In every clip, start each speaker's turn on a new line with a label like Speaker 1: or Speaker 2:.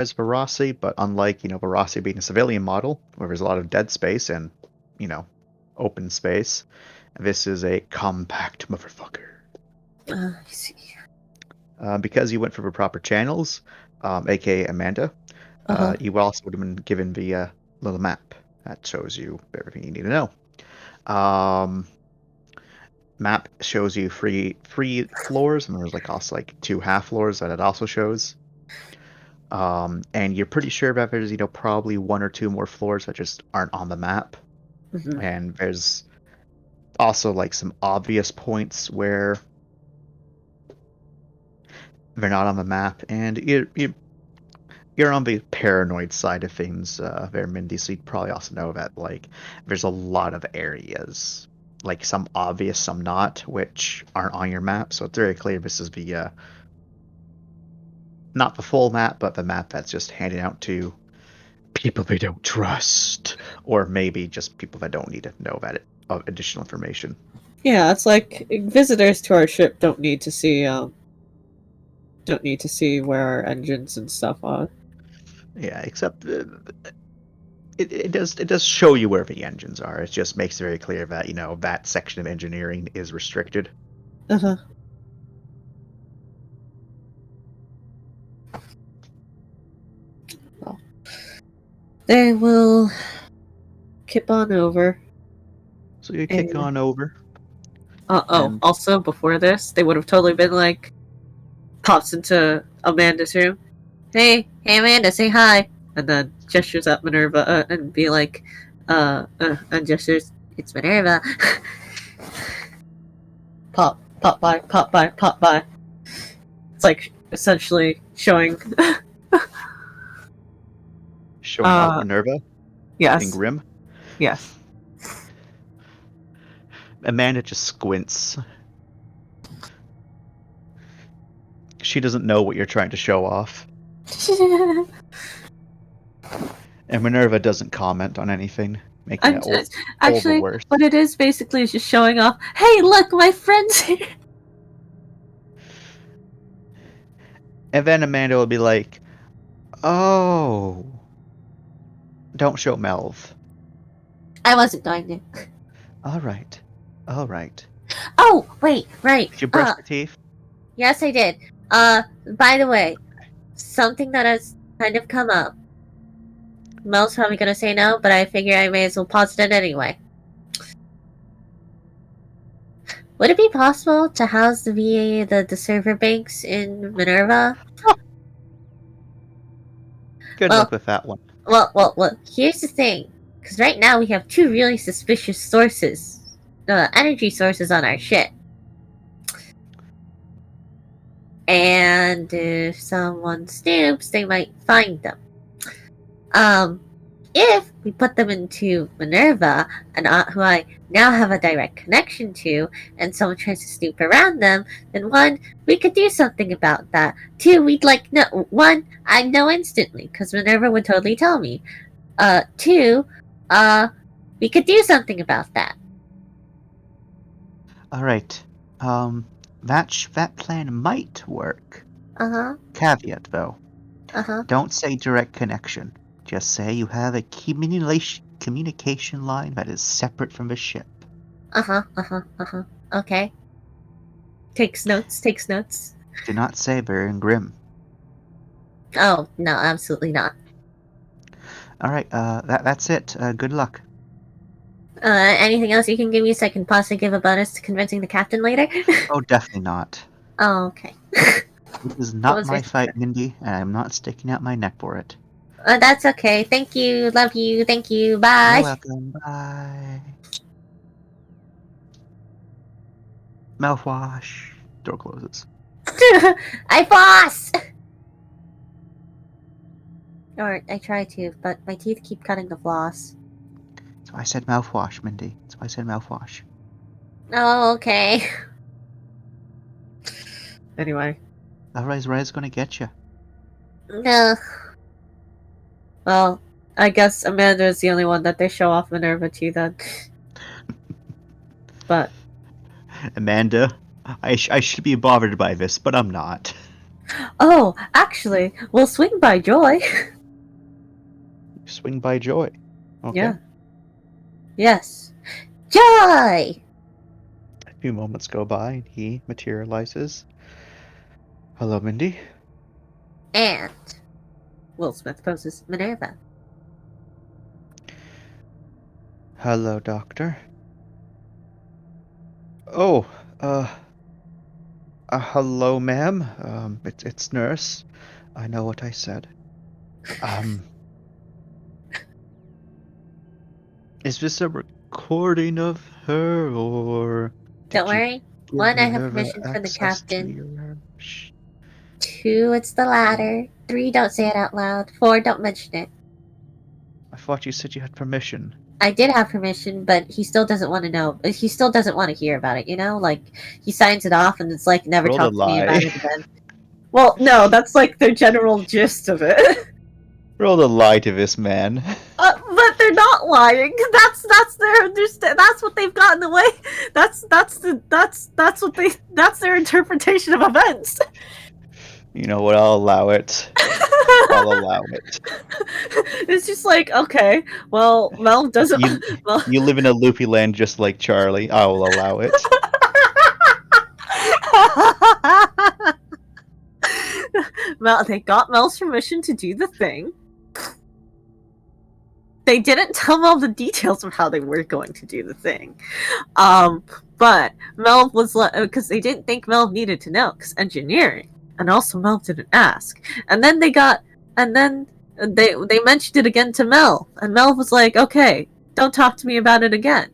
Speaker 1: as Verossi, but unlike, Verossi being a civilian model, where there's a lot of dead space and, you know, open space, this is a compact motherfucker.
Speaker 2: I see.
Speaker 1: Because you went for the proper channels, aka Amanda, you also would have been given the little map that shows you everything you need to know. Map shows you three floors, and there's also two half floors that it also shows. And you're pretty sure that there's probably one or two more floors that just aren't on the map.
Speaker 2: Mm-hmm.
Speaker 1: And there's also some obvious points where they're not on the map, and you're on the paranoid side of things there, Mindy, so you'd probably also know that there's a lot of areas, some obvious, some not, which aren't on your map. So it's very clear this is the not the full map, but the map that's just handed out to people they don't trust, or maybe just people that don't need to know that additional information.
Speaker 2: Yeah, it's like visitors to our ship don't need to see where our engines and stuff are.
Speaker 1: Yeah, except it does show you where the engines are. It just makes it very clear that that section of engineering is restricted.
Speaker 2: Uh-huh. Well, they will kip on over.
Speaker 1: So you kick on over. And
Speaker 2: Also before this, they would have totally been like, pops into Amanda's room. Hey Amanda, say hi, and then gestures at Minerva and be like, and gestures, it's Minerva. pop by. It's like essentially showing
Speaker 1: out Minerva.
Speaker 2: Yes.
Speaker 1: In Grim.
Speaker 2: Yes.
Speaker 1: Amanda just squints. She doesn't know what you're trying to show off. And Minerva doesn't comment on anything, making it all the worse.
Speaker 2: What it is basically is just showing off, hey, look, my friend's here!
Speaker 1: And then Amanda will be like, oh, don't show Melv.
Speaker 2: I wasn't going to.
Speaker 1: All right.
Speaker 2: Oh, wait, right.
Speaker 1: Did you brush your teeth?
Speaker 2: Yes, I did. By the way, something that has kind of come up. Mel's probably gonna say no, but I figure I may as well posit it anyway. Would it be possible to house the VA, the server banks in Minerva?
Speaker 1: Good luck with that one.
Speaker 2: Well, here's the thing. Because right now we have two really suspicious sources. Energy sources on our ship. And if someone snoops, they might find them. If we put them into Minerva, and who I now have a direct connection to, and someone tries to snoop around them, then one, we could do something about that. Two, I'd know instantly, because Minerva would totally tell me. Two, we could do something about that.
Speaker 1: Alright. That plan might work. Caveat, though. Don't say direct connection. Just say you have a communication line that is separate from the ship.
Speaker 2: Okay. Takes notes.
Speaker 1: Do not say they're in Grim.
Speaker 2: Oh, no, absolutely not.
Speaker 1: Alright, that's it. Good luck.
Speaker 2: Anything else you can give me so I can possibly give a bonus to convincing the captain later?
Speaker 1: Oh, definitely not.
Speaker 2: Oh, okay.
Speaker 1: This is not my fight, Mindy, and I'm not sticking out my neck for it.
Speaker 2: That's okay. Thank you. Love you. Thank you. Bye.
Speaker 1: You're welcome. Bye. Mouthwash. Door closes.
Speaker 2: I floss! Or I try to, but my teeth keep cutting the floss.
Speaker 1: So I said mouthwash, Mindy. So I said mouthwash.
Speaker 2: Oh, okay. Anyway.
Speaker 1: Otherwise, Red's gonna get you.
Speaker 2: No. Well, I guess Amanda is the only one that they show off Minerva to then. But
Speaker 1: Amanda, I should be bothered by this, but I'm not.
Speaker 2: Oh, actually, we'll swing by Joy.
Speaker 1: Swing by Joy.
Speaker 2: Yeah.
Speaker 1: Okay.
Speaker 2: Yes. Joy!
Speaker 1: A few moments go by and he materializes. Hello, Mindy.
Speaker 2: And Will Smith poses Minerva.
Speaker 1: Hello, Doctor. Oh, hello, ma'am. It's Nurse. I know what I said. Um, is this a recording of her, or
Speaker 2: Don't
Speaker 1: did you
Speaker 2: worry.
Speaker 1: give
Speaker 2: One, I have
Speaker 1: Minerva
Speaker 2: permission from the
Speaker 1: access to
Speaker 2: captain.
Speaker 1: your... Shh.
Speaker 2: 2, it's the latter. 3, don't say it out loud. 4, don't mention it.
Speaker 1: I thought you said you had permission.
Speaker 2: I did have permission, but he still doesn't want to know. He still doesn't want to hear about it, you know? Like, he signs it off and it's like, never
Speaker 1: Roll to
Speaker 2: talk to me about
Speaker 1: lie.
Speaker 2: it again. Well, no, that's like the general gist of it.
Speaker 1: Roll to lie to this man.
Speaker 2: But they're not lying. That's their understand. That's what they've gotten away. That's their interpretation of events.
Speaker 1: You know what? I'll allow it. I'll allow it.
Speaker 2: It's just like, okay, well, Mel doesn't.
Speaker 1: You
Speaker 2: Well,
Speaker 1: you live in a loopy land just like Charlie. I will allow it.
Speaker 2: Mel, they got Mel's permission to do the thing. They didn't tell Mel the details of how they were going to do the thing. But Mel was because they didn't think Mel needed to know because engineering, and also Mel didn't ask. And then they mentioned it again to Mel, and Mel was like, "Okay, don't talk to me about it again."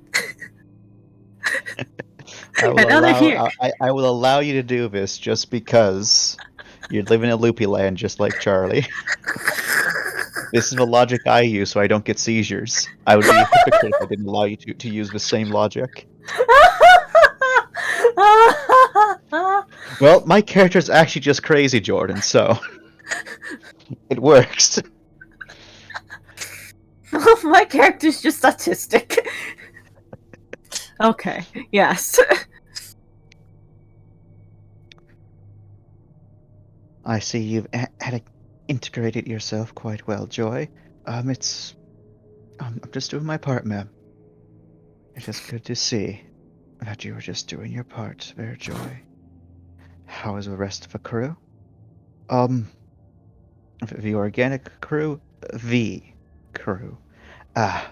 Speaker 1: I will
Speaker 2: And now they're here.
Speaker 1: allow I will allow you to do this just because you live in a loopy land just like Charlie. This is the logic I use so I don't get seizures. I would be a hypocrite if I didn't allow you to use the same logic. Well, my character's actually just crazy, Jordan, so it works.
Speaker 2: My character's just autistic. Okay, yes.
Speaker 1: I see you've had integrated yourself quite well, Joy. I'm just doing my part, ma'am. It is good to see that you were just doing your part there, Joy. How is the rest of the crew? Um, the organic crew? The crew. Ah,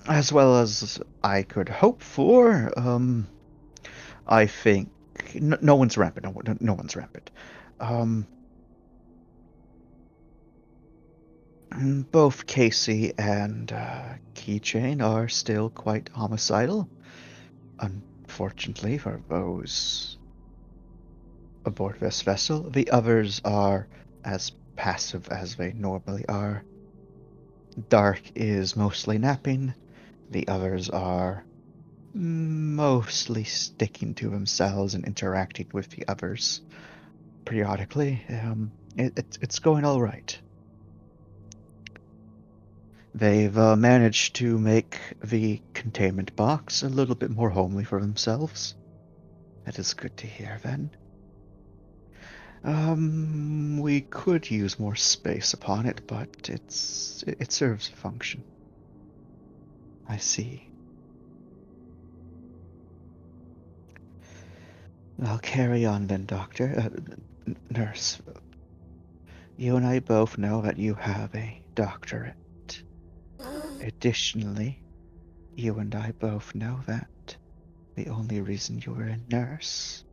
Speaker 1: as well as I could hope for. I think no one's rampant. No one's rampant. Um, both Casey and Keychain are still quite homicidal. Unfortunately for those aboard this vessel, the others are as passive as they normally are. Dark is mostly napping. The others are mostly sticking to themselves and interacting with the others periodically. It's going all right. They've managed to make the containment box a little bit more homely for themselves. That is good to hear, then. We could use more space upon it, but it serves a function. I see. I'll carry on then, Doctor. Nurse, you and I both know that you have a doctorate. Additionally, you and I both know that the only reason you were a nurse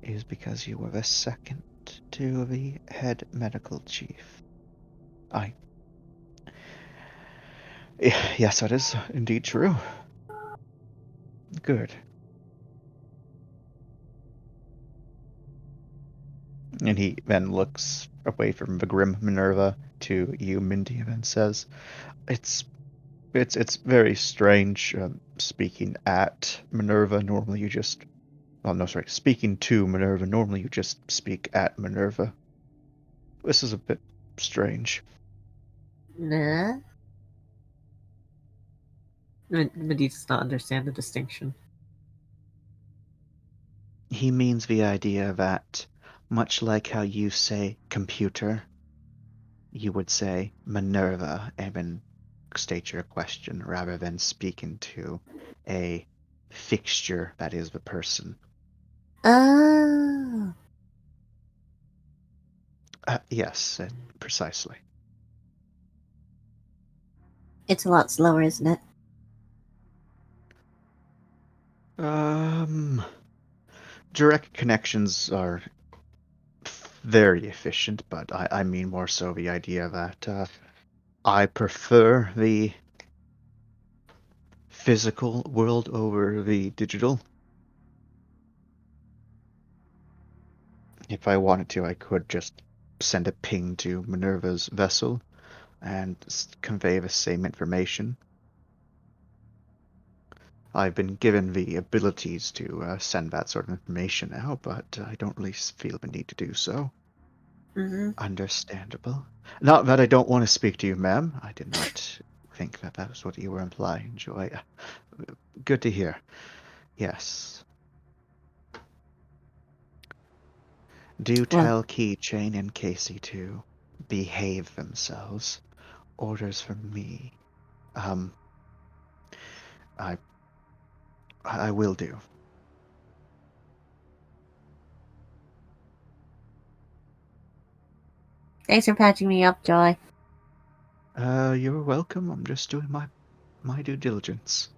Speaker 1: is because you were the second to the head medical chief. I. Yes, that is indeed true. Good. And he then looks away from the grim Minerva to you, Mindy, and then says, "It's it's very strange speaking at Minerva. Normally you just, oh no, sorry, speaking to Minerva. Normally you just speak at Minerva. This is a bit strange."
Speaker 2: Nah. Medivh does not understand the distinction.
Speaker 1: He means the idea that, much like how you say computer, you would say Minerva and then state your question rather than speaking to a fixture that is the person.
Speaker 2: Oh.
Speaker 1: Yes, precisely.
Speaker 2: It's a lot slower, isn't it?
Speaker 1: Um, Direct connections are very efficient, but I mean more so the idea that I prefer the physical world over the digital. If I wanted to, I could just send a ping to Minerva's vessel and convey the same information. I've been given the abilities to send that sort of information now, but I don't really feel the need to do so.
Speaker 2: Mm-hmm.
Speaker 1: Understandable. Not that I don't want to speak to you, ma'am. I did not think that that was what you were implying, Joy. Good to hear. Yes. Do
Speaker 2: Well,
Speaker 1: tell Keychain and Casey to behave themselves. Orders from me. Um, I I will do.
Speaker 2: thanks for patching me up, Joy.
Speaker 1: You're welcome. I'm just doing my due diligence.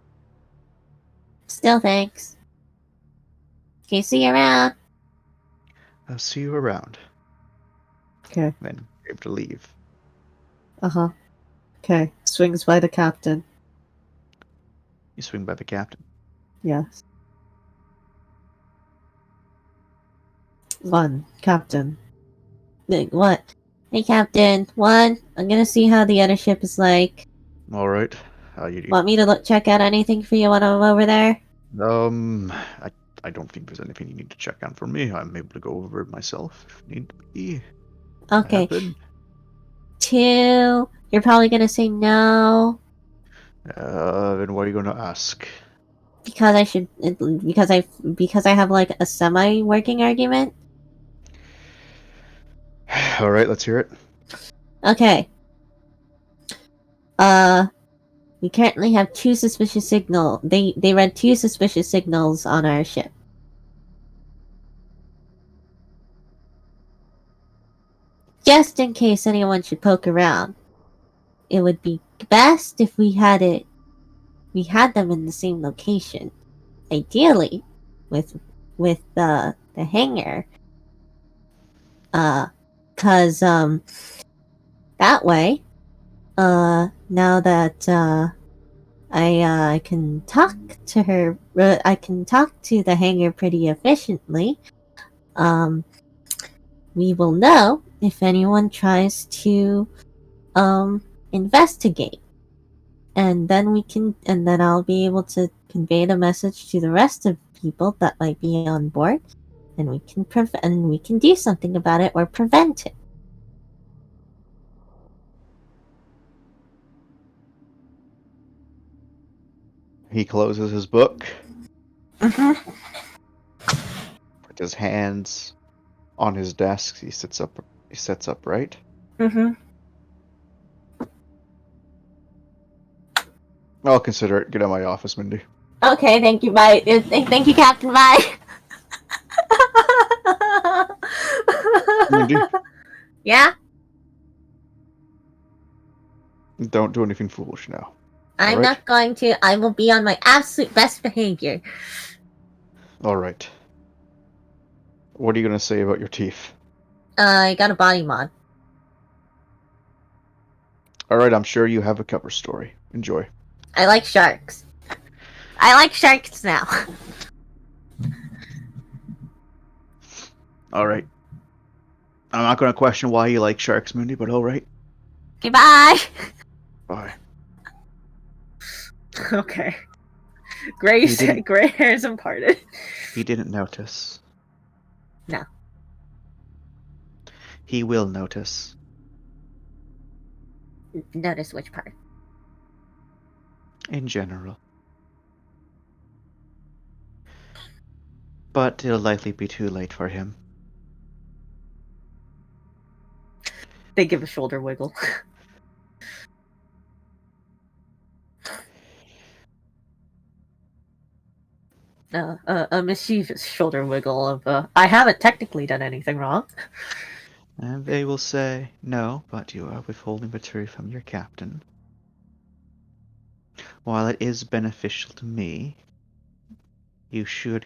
Speaker 2: Still thanks. Okay, see you around.
Speaker 1: I'll see you around.
Speaker 3: Okay.
Speaker 1: Then you're able to leave.
Speaker 3: Uh-huh. Okay. Swings by the captain.
Speaker 1: You swing by the captain.
Speaker 3: Yes. One. Captain.
Speaker 2: Like, what? Hey, Captain. One, I'm gonna see how the other ship is like.
Speaker 1: All right. You
Speaker 2: Want me to check out anything for you when I'm over there?
Speaker 1: I don't think there's anything you need to check on for me. I'm able to go over it myself if need be.
Speaker 2: Okay.
Speaker 1: Happen.
Speaker 2: Two, you're probably gonna say no
Speaker 1: Then what are you gonna ask?
Speaker 2: because I should because I have like a semi-working argument.
Speaker 1: All right, let's hear it.
Speaker 2: Okay. Uh, we currently have two suspicious signal. They read two suspicious signals on our ship. Just in case anyone should poke around, it would be best if we had them in the same location. Ideally, with the hangar. Cause that way, now that I can talk to her, I can talk to the hangar pretty efficiently. Um, we will know if anyone tries to investigate, and then I'll be able to convey the message to the rest of people that might be on board, and we can do something about it or prevent it.
Speaker 1: He closes his book,
Speaker 2: Mm-hmm.
Speaker 1: puts his hands on his desk. He sits up. He sits upright.
Speaker 2: Mm-hmm.
Speaker 1: I'll consider it. Get out of my office, Mindy.
Speaker 2: Okay, thank you. Bye. Thank you, Captain. Bye.
Speaker 1: Mindy,
Speaker 2: Yeah,
Speaker 1: don't do anything foolish now. All
Speaker 2: I'm
Speaker 1: right.
Speaker 2: not going to. I will be on my absolute best behavior.
Speaker 1: All right. What are you gonna say about your teeth?
Speaker 2: I got a body mod.
Speaker 1: All right. I'm sure you have a cover story. Enjoy.
Speaker 2: I like sharks. I like sharks now.
Speaker 1: All right. I'm not gonna question why you like sharks, Mindy, but all right.
Speaker 2: Goodbye.
Speaker 1: Bye.
Speaker 3: Okay.
Speaker 1: He didn't.
Speaker 3: Gray hairs imparted.
Speaker 1: He didn't notice.
Speaker 2: No.
Speaker 1: He will notice.
Speaker 2: Notice which part.
Speaker 1: In general. but it'll likely be too late for him.
Speaker 3: They give a shoulder wiggle. A mischievous shoulder wiggle of, I haven't technically done anything wrong.
Speaker 1: And they will say, no, but you are withholding material from your captain. While it is beneficial to me, you should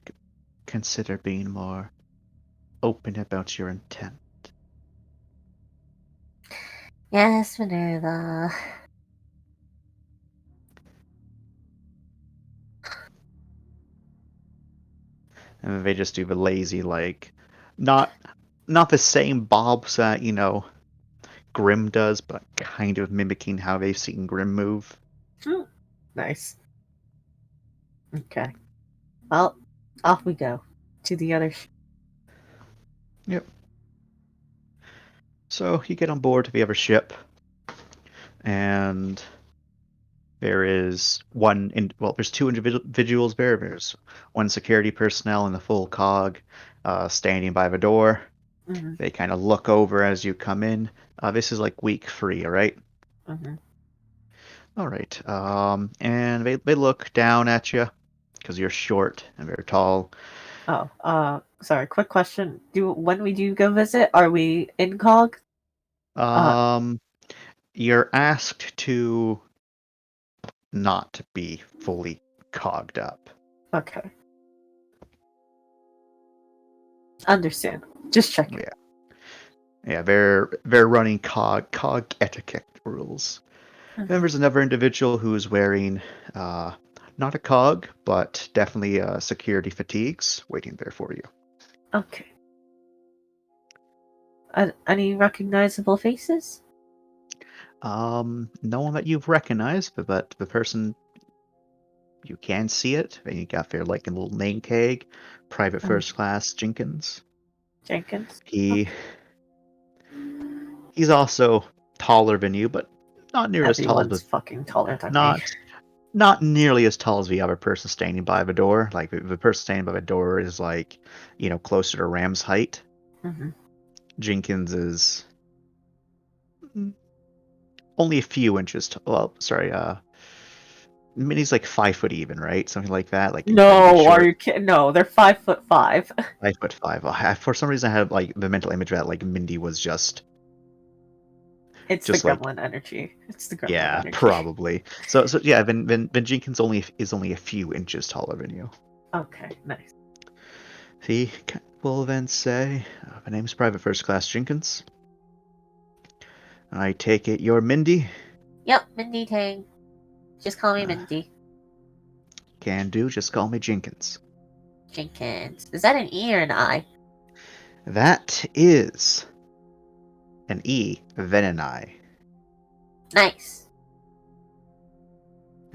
Speaker 1: consider being more open about your intent.
Speaker 2: Yes, Minerva.
Speaker 1: And they just do the lazy, like, not the same bobs that, Grim does, but kind of mimicking how they've seen Grim move.
Speaker 3: Nice. Okay. Well, off we go to the other.
Speaker 1: Yep. So you get on board the other ship, and there's two individuals there. There's one security personnel and the full cog standing by the door.
Speaker 3: Mm-hmm.
Speaker 1: They kind of look over as you come in. This is like week 3, right?
Speaker 3: Mm-hmm.
Speaker 1: All right. And they look down at you because you're short and very tall.
Speaker 3: Oh, sorry. Quick question: when we do go visit, are we incog?
Speaker 1: You're asked to not be fully cogged up.
Speaker 3: Okay. Understand. Just checking.
Speaker 1: Yeah, they're running cog etiquette rules.
Speaker 3: Mhm.
Speaker 1: Then there's another individual who's wearing not a cog, but definitely security fatigues, waiting there for you.
Speaker 3: Okay. Any recognizable faces?
Speaker 1: No one that you've recognized, but the person you can see it. And you got their like a little name tag, Private First Class Jenkins.
Speaker 3: Jenkins.
Speaker 1: He's also taller than you, but not near as tall
Speaker 3: Everyone's
Speaker 1: as
Speaker 3: fucking taller than me.
Speaker 1: not nearly as tall as the other person standing by the door. Like the person standing by the door is like, closer to Ram's height.
Speaker 3: Mm-hmm.
Speaker 1: Jenkins is only a few inches. Well, sorry. Minnie's like 5 foot even, right? Something like that. Like incredibly
Speaker 3: No, are
Speaker 1: short.
Speaker 3: you kidding? No, they're 5'5".
Speaker 1: 5'5". For some reason, I had like the mental image that like Mindy was just
Speaker 3: It's the
Speaker 1: like,
Speaker 3: gremlin energy. It's the gremlin
Speaker 1: yeah,
Speaker 3: energy.
Speaker 1: probably. So yeah, then Jenkins is only a few inches taller than you.
Speaker 3: Okay, nice.
Speaker 1: He will then say, "My name's Private First Class Jenkins. I take it you're Mindy?
Speaker 2: Yep, Mindy Tang. Just call me Mindy.
Speaker 1: Can do, just call me Jenkins."
Speaker 2: Jenkins. Is that an E or an I?
Speaker 1: That is an E, then an I.
Speaker 2: Nice.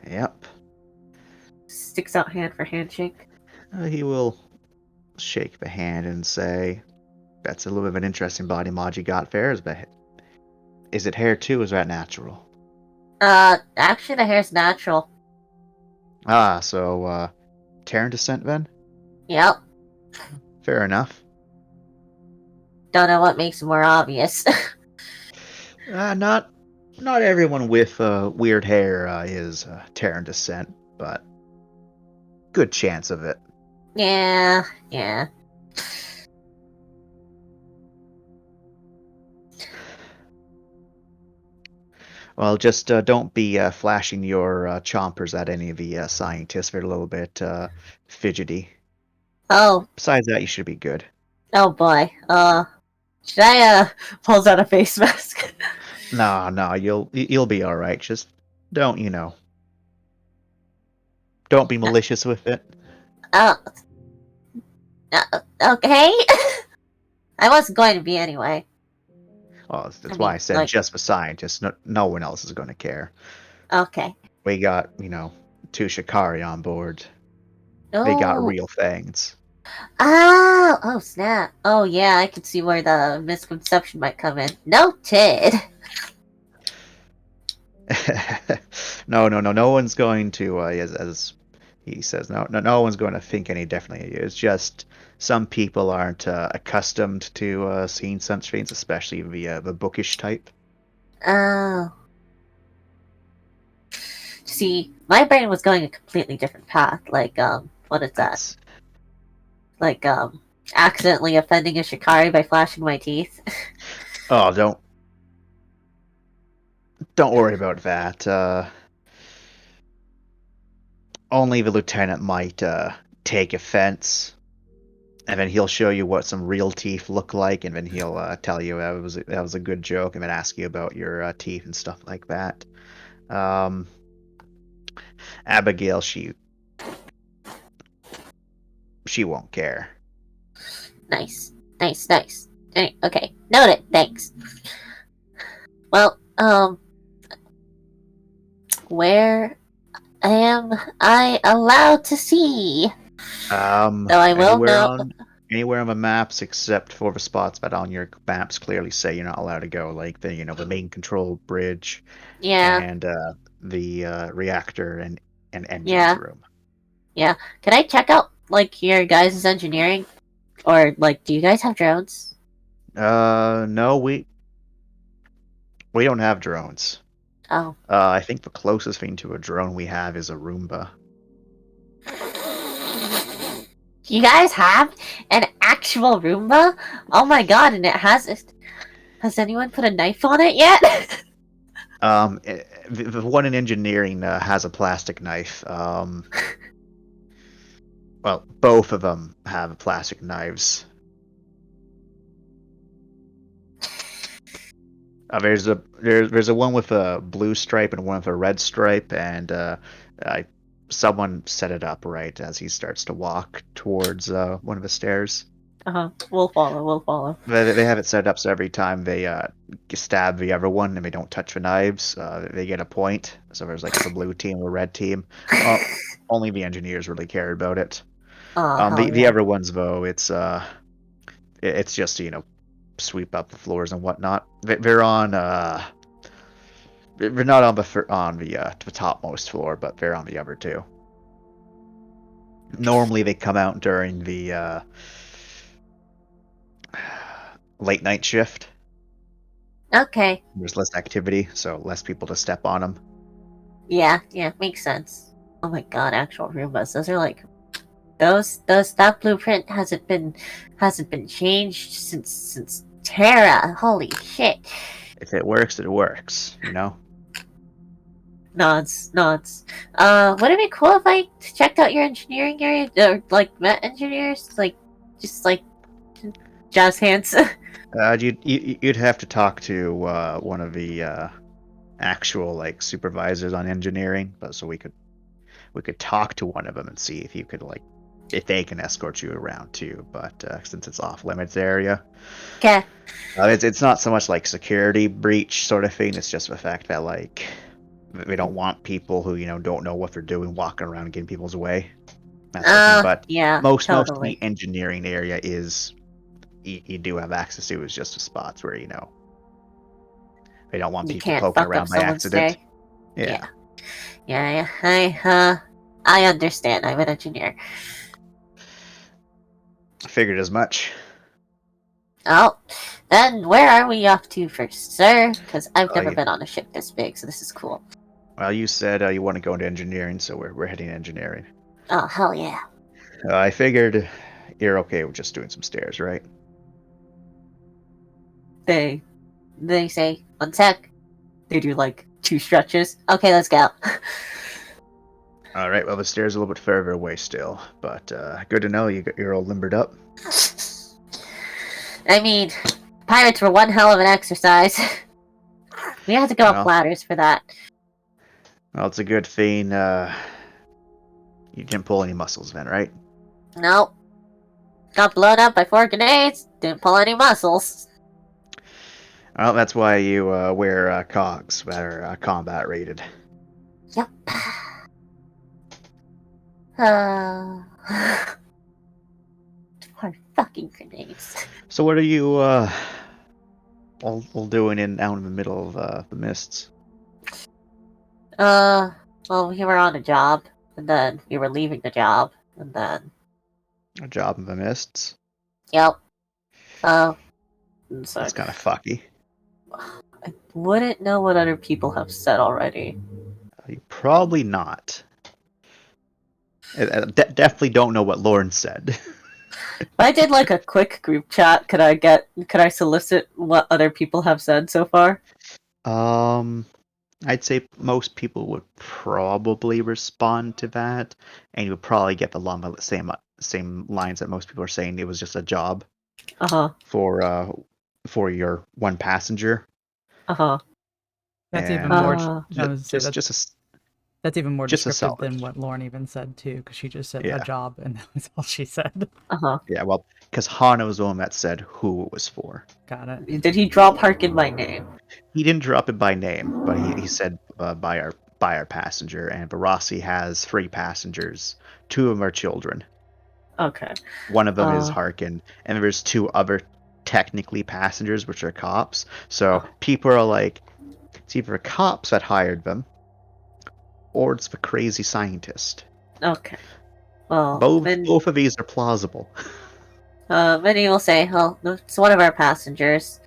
Speaker 1: Yep.
Speaker 3: Sticks out hand for handshake.
Speaker 1: He will shake the hand and say, "That's a little bit of an interesting body mod you got there. Is it hair too, or is that natural?"
Speaker 2: Actually the hair's natural.
Speaker 1: So, Terran descent then?
Speaker 2: Yep.
Speaker 1: Fair enough.
Speaker 2: Don't know what makes it more obvious.
Speaker 1: Not everyone with weird hair is Terran descent, but good chance of it.
Speaker 2: yeah.
Speaker 1: Well, just don't be flashing your chompers at any of the scientists. They're a little bit fidgety.
Speaker 2: Oh.
Speaker 1: Besides that, you should be good.
Speaker 2: Oh boy. Should I,
Speaker 3: Pulls out a face mask.
Speaker 1: No, you'll be all right. Just don't don't be malicious with it.
Speaker 2: uh, okay? I wasn't going to be anyway.
Speaker 1: Well, that's why I said just for scientists. No one else is going to care.
Speaker 2: Okay.
Speaker 1: We got, 2 Shikari on board.
Speaker 2: Oh.
Speaker 1: They got real things.
Speaker 2: Oh snap. Oh yeah, I can see where the misconception might come in. Noted.
Speaker 1: No one's going to, as he says, no one's going to think any differently of you. It's just some people aren't accustomed to seeing sunscreens, especially the bookish type.
Speaker 2: Oh. See, my brain was going a completely different path. Like, what is that?
Speaker 1: That's
Speaker 2: Like, accidentally offending a shikari by flashing my teeth.
Speaker 1: oh, don't worry about that. Only the lieutenant might take offense, and then he'll show you what some real teeth look like, and then he'll tell you that was a good joke, and then ask you about your teeth and stuff like that. Um, Abigail, she won't care.
Speaker 2: Nice. Okay, noted. Thanks. Well, where am I allowed to see? Though I will know.
Speaker 1: Anywhere on the maps except for the spots that on your maps clearly say you're not allowed to go, like the main control bridge
Speaker 2: Yeah,
Speaker 1: and the reactor and engines
Speaker 2: yeah,
Speaker 1: room.
Speaker 2: yeah. Can I check out like your guys' engineering, or like, do you guys have drones?
Speaker 1: No, we don't have drones.
Speaker 2: Oh.
Speaker 1: I think the closest thing to a drone we have is a Roomba.
Speaker 2: You guys have an actual Roomba? Oh my god! And it has. Has anyone put a knife on it yet?
Speaker 1: The one in engineering has a plastic knife. Well, both of them have plastic knives. There's a one with a blue stripe and one with a red stripe, and someone set it up right as he starts to walk towards one of the stairs.
Speaker 3: We'll follow. We'll follow.
Speaker 1: They have it set up so every time they stab the other one and they don't touch the knives, they get a point. So there's like the blue team or red team. Only the engineers really care about it.
Speaker 2: Oh hell
Speaker 1: The
Speaker 2: yeah!
Speaker 1: other ones though, it's just sweep up the floors and whatnot. They're on they're not on the topmost floor, but they're on the other two. Normally they come out during the late night shift.
Speaker 2: Okay.
Speaker 1: There's less activity, so less people to step on them.
Speaker 2: Yeah, makes sense. Oh my god, actual Roombas. Those are like that blueprint hasn't been changed since Terra. Holy shit.
Speaker 1: If it works, it works. You know.
Speaker 2: Nods. Would it be cool if I checked out your engineering area, or like met engineers, like just like jazz hands?
Speaker 1: You'd have to talk to one of the actual like supervisors on engineering, but so we could talk to one of them and see if you could like if they can escort you around too. But since it's off limits area,
Speaker 2: Okay.
Speaker 1: it's not so much like security breach sort of thing. It's just the fact that like we don't want people who don't know what they're doing walking around and getting people's way. That's the thing. But
Speaker 2: Yeah,
Speaker 1: most of
Speaker 2: totally.
Speaker 1: the engineering area is you do have access to is just the spots where they don't want
Speaker 2: You
Speaker 1: people
Speaker 2: can't
Speaker 1: poking
Speaker 2: fuck up
Speaker 1: around by
Speaker 2: someone's
Speaker 1: accident.
Speaker 2: day.
Speaker 1: Yeah.
Speaker 2: Yeah. I understand. I'm an engineer.
Speaker 1: I figured as much.
Speaker 2: Oh, then where are we off to first, sir? Because I've never
Speaker 1: You,
Speaker 2: been on a ship this big, so this is cool.
Speaker 1: well, you said you want to go into engineering, so we're heading to engineering.
Speaker 2: Oh, hell yeah.
Speaker 1: I figured you're okay with just doing some stairs, right?
Speaker 3: They
Speaker 2: say, 1 sec.
Speaker 3: they do like 2 stretches.
Speaker 2: Okay, let's go.
Speaker 1: All right. Well, the stairs are a little bit further away still, but good to know you're all limbered up.
Speaker 2: I mean, pirates were one hell of an exercise. We had to go up
Speaker 1: Well,
Speaker 2: ladders for that.
Speaker 1: well, it's a good thing you didn't pull any muscles then, right?
Speaker 2: Nope. Got blown up by 4 grenades. Didn't pull any muscles.
Speaker 1: Well, that's why you wear cogs that are combat rated.
Speaker 2: Yep. More fucking grenades.
Speaker 1: So what are you all doing out in the middle of the mists?
Speaker 2: Well, we were on a job, and then we were leaving the job, and then...
Speaker 1: A job in the mists.
Speaker 2: Yep. Oh,
Speaker 3: So
Speaker 1: That's kind of fucky.
Speaker 3: I wouldn't know what other people have said already.
Speaker 1: You probably not. Definitely don't know what Lauren said.
Speaker 3: If I did like a quick group chat, could I solicit what other people have said so far?
Speaker 1: I'd say most people would probably respond to that, and you would probably get along the same lines that most people are saying. It was just a job
Speaker 3: Uh-huh.
Speaker 1: for your one passenger,
Speaker 3: Uh-huh.
Speaker 4: That's even
Speaker 1: and
Speaker 4: more.
Speaker 3: Uh,
Speaker 4: I was say that that's even more
Speaker 1: just a
Speaker 4: descriptive
Speaker 1: solid.
Speaker 4: than what Lauren even said too, because she just said a
Speaker 1: Yeah,
Speaker 4: job, and that was all she said.
Speaker 3: uh-huh.
Speaker 1: yeah. Well, because Hana was the one that said who it was for.
Speaker 4: Got it.
Speaker 3: Did he drop Harkin by name?
Speaker 1: He didn't drop it by name, but he said by our passenger, and Barassi has 3 passengers. 2 of them are children.
Speaker 3: Okay.
Speaker 1: One of them is
Speaker 3: Uh,
Speaker 1: Harkin, and there's 2 other technically passengers, which are cops. So
Speaker 3: oh,
Speaker 1: people are like, it's either the cops that hired them, or it's the crazy scientist.
Speaker 3: okay. Well,
Speaker 1: Both of these are plausible.
Speaker 3: Minnie will say, "Oh, no, it's one of our passengers.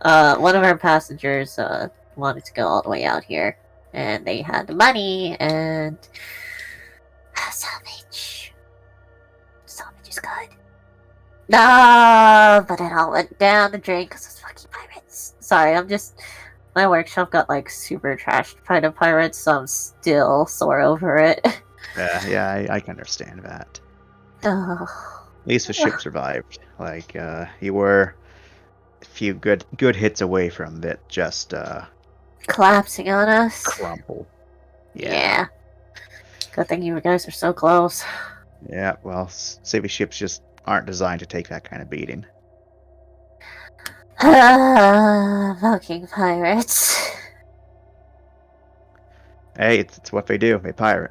Speaker 3: One of our passengers wanted to go all the way out here, and they had the money and salvage. Salvage is good. No, but it all went down the drain because of fucking pirates. Sorry, my workshop got like super trashed by the pirates, so I'm still sore over it.
Speaker 1: Yeah, I can understand that.
Speaker 3: Ugh.
Speaker 1: At least the ship survived. Like, you were a few good hits away from it just
Speaker 3: Collapsing on us.
Speaker 1: crumple.
Speaker 3: Yeah. Good thing you guys are so close.
Speaker 1: Yeah, well, Savvy ships just aren't designed to take that kind of beating.
Speaker 3: Fucking pirates.
Speaker 1: Hey, it's what they do. They pirate.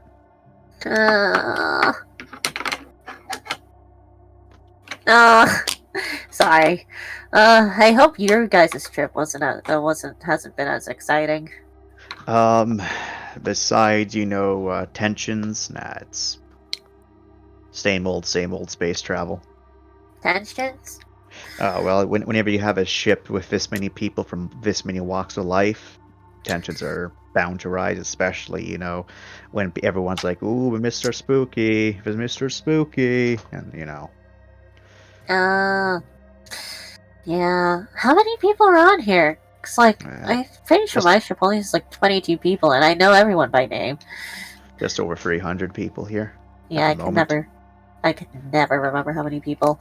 Speaker 3: Uh, sorry. I hope your guys' trip hasn't been as exciting.
Speaker 1: Besides, tensions, nah, it's same old space travel.
Speaker 3: Tensions?
Speaker 1: Well, whenever you have a ship with this many people from this many walks of life, tensions are bound to rise, especially, when everyone's like, ooh, Mr. Spooky, there's Mr. Spooky, and,
Speaker 3: Yeah. How many people are on here? Cause I'm pretty sure
Speaker 1: just,
Speaker 3: my ship only has 22 people, and I know everyone by name.
Speaker 1: just over 300 people here
Speaker 3: Yeah,
Speaker 1: at the moment.
Speaker 3: I could never remember how many people.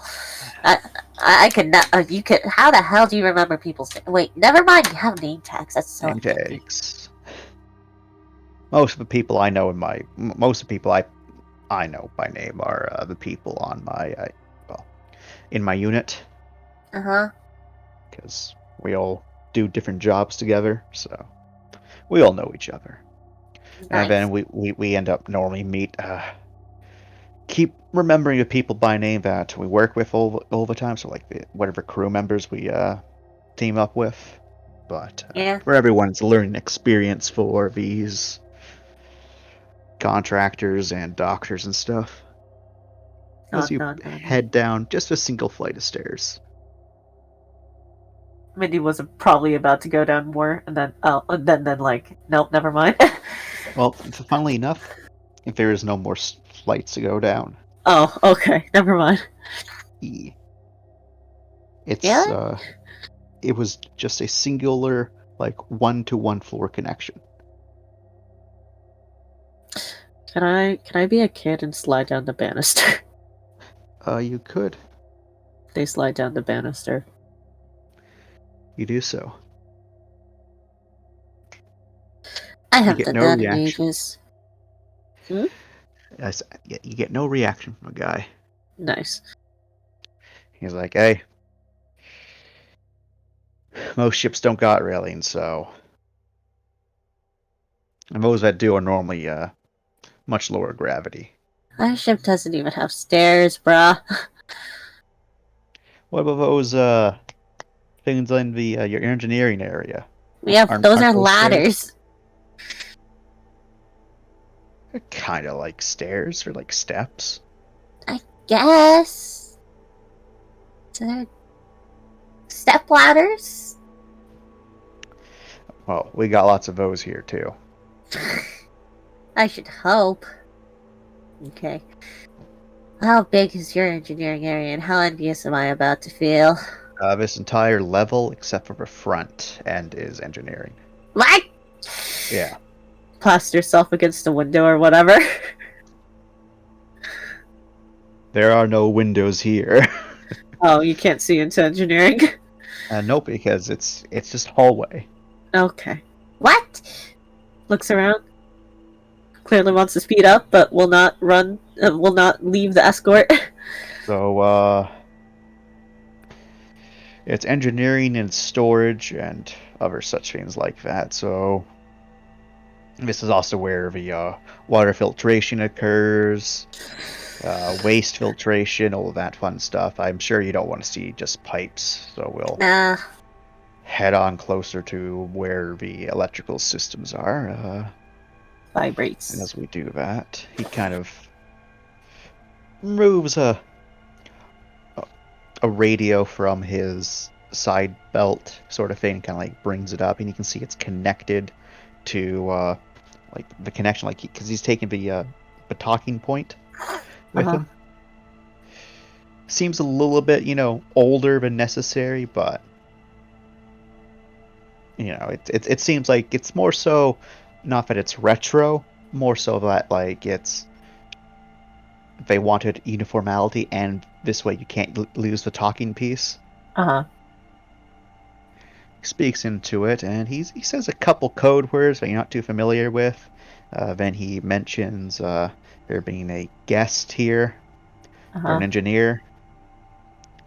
Speaker 3: I could not. You could. How the hell do you remember people's? Wait, never mind. You have name tags. That's so
Speaker 1: Name
Speaker 3: handy.
Speaker 1: tags. Most of the people I know most of the people I know by name are the people on in my unit,
Speaker 3: Uh huh.
Speaker 1: because we all do different jobs together, so we all know each other. And
Speaker 3: Nice.
Speaker 1: then we end up normally keep remembering the people by name that we work with all the time, so like whatever crew members we team up with. But
Speaker 3: Yeah.
Speaker 1: for everyone, it's a learning experience for these contractors and doctors and stuff. As you
Speaker 3: No.
Speaker 1: head down just a single flight of stairs.
Speaker 3: Mindy was probably about to go down more, and then like, nope, never mind.
Speaker 1: Well, funnily enough, if there is no more flights to go down,
Speaker 3: Oh, okay, never mind.
Speaker 1: it's
Speaker 3: Yeah.
Speaker 1: it was just a singular like 1-to-1 floor connection.
Speaker 3: Can I be a kid and slide down the banister?
Speaker 1: You could.
Speaker 3: They slide down the banister.
Speaker 1: You do so.
Speaker 2: I
Speaker 1: You
Speaker 2: haven't
Speaker 1: get
Speaker 2: done
Speaker 1: no
Speaker 2: that in
Speaker 1: reaction.
Speaker 2: ages.
Speaker 1: You get no reaction from a guy.
Speaker 3: Nice.
Speaker 1: He's like, hey, most ships don't got railings, so. And those that do are normally much lower gravity.
Speaker 2: Our ship doesn't even have stairs, bruh.
Speaker 1: What about those things in the your engineering area?
Speaker 2: Those are
Speaker 1: those stairs?
Speaker 2: ladders.
Speaker 1: They're kind of like stairs or like steps.
Speaker 2: I
Speaker 3: guess. Step ladders?
Speaker 1: Well, we got lots of those here too.
Speaker 3: I should hope. Okay. How big is your engineering area and how envious am I about to feel?
Speaker 1: This entire level, except for the front end, is engineering.
Speaker 3: What?
Speaker 1: Yeah.
Speaker 3: Plaster yourself against a window or whatever.
Speaker 1: There are no windows here.
Speaker 3: Oh, you can't see into engineering?
Speaker 1: Nope, because it's just hallway.
Speaker 3: Okay. What? Looks around. Clearly wants to speed up, but will not leave the escort.
Speaker 1: So, it's engineering and storage and other such things like that. So, this is also where the water filtration occurs, waste filtration, all of that fun stuff. I'm sure you don't want to see just pipes, so we'll
Speaker 3: Nah.
Speaker 1: head on closer to where the electrical systems are.
Speaker 3: Vibrates.
Speaker 1: And as we do that, he kind of moves a radio from his side belt sort of thing, kind of like brings it up, and you can see it's connected to like the connection, like because he's taking the talking point with him. Seems a little bit, older than necessary, but it seems like it's more so not that it's retro, more so that like they wanted uniformity, and this way you can't lose the talking piece. Speaks into it, and he says a couple code words that you're not too familiar with. Then he mentions there being a guest here for an engineer,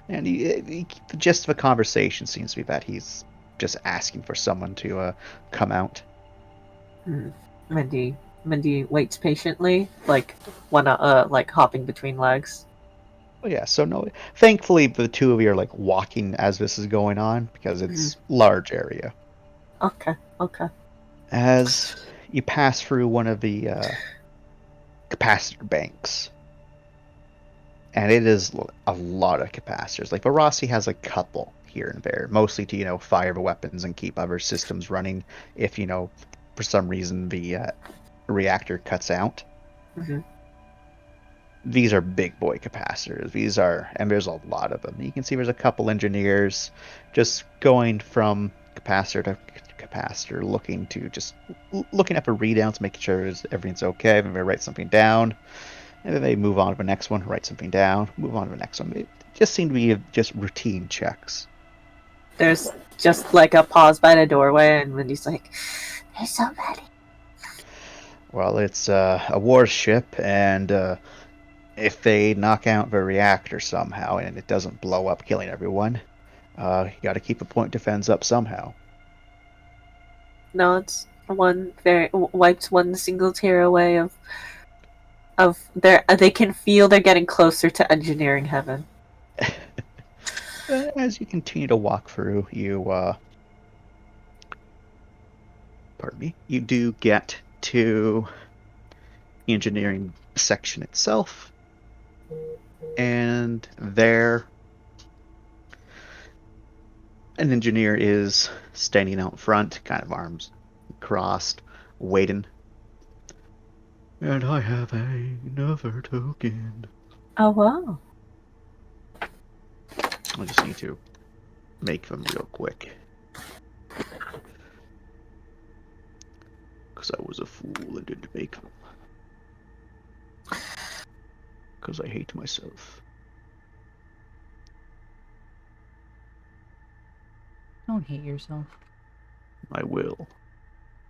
Speaker 1: and the gist of the conversation seems to be that he's just asking for someone to come out.
Speaker 3: Mindy waits patiently, like like hopping between legs.
Speaker 1: Oh, yeah, so no, thankfully the two of you are like walking as this is going on because it's large area.
Speaker 3: Okay.
Speaker 1: As you pass through one of the capacitor banks, and it is a lot of capacitors. Like Varasi has a couple here and there, mostly to fire the weapons and keep other systems running if for some reason the reactor cuts out. These are big boy capacitors. And there's a lot of them. You can see there's a couple engineers just going from capacitor to capacitor, looking at the readouts, making sure everything's okay. Then they write something down, and then they move on to the next one, write something down, move on to the next one. It just seem to be just routine checks.
Speaker 3: There's just like a pause by the doorway, and Mindy's like, "There's somebody."
Speaker 1: Well, it's a warship, and if they knock out the reactor somehow and it doesn't blow up, killing everyone, you got to keep a point defense up somehow.
Speaker 3: No, it's wipes one single tear away of they can feel they're getting closer to engineering heaven.
Speaker 1: As you continue to walk through, you do get to the engineering section itself, and there an engineer is standing out front, kind of arms crossed, waiting. And I have another token.
Speaker 3: Oh wow.
Speaker 1: I just need to make them real quick. Because I was a fool and didn't make them. Because I hate myself.
Speaker 4: Don't hate yourself.
Speaker 1: I will.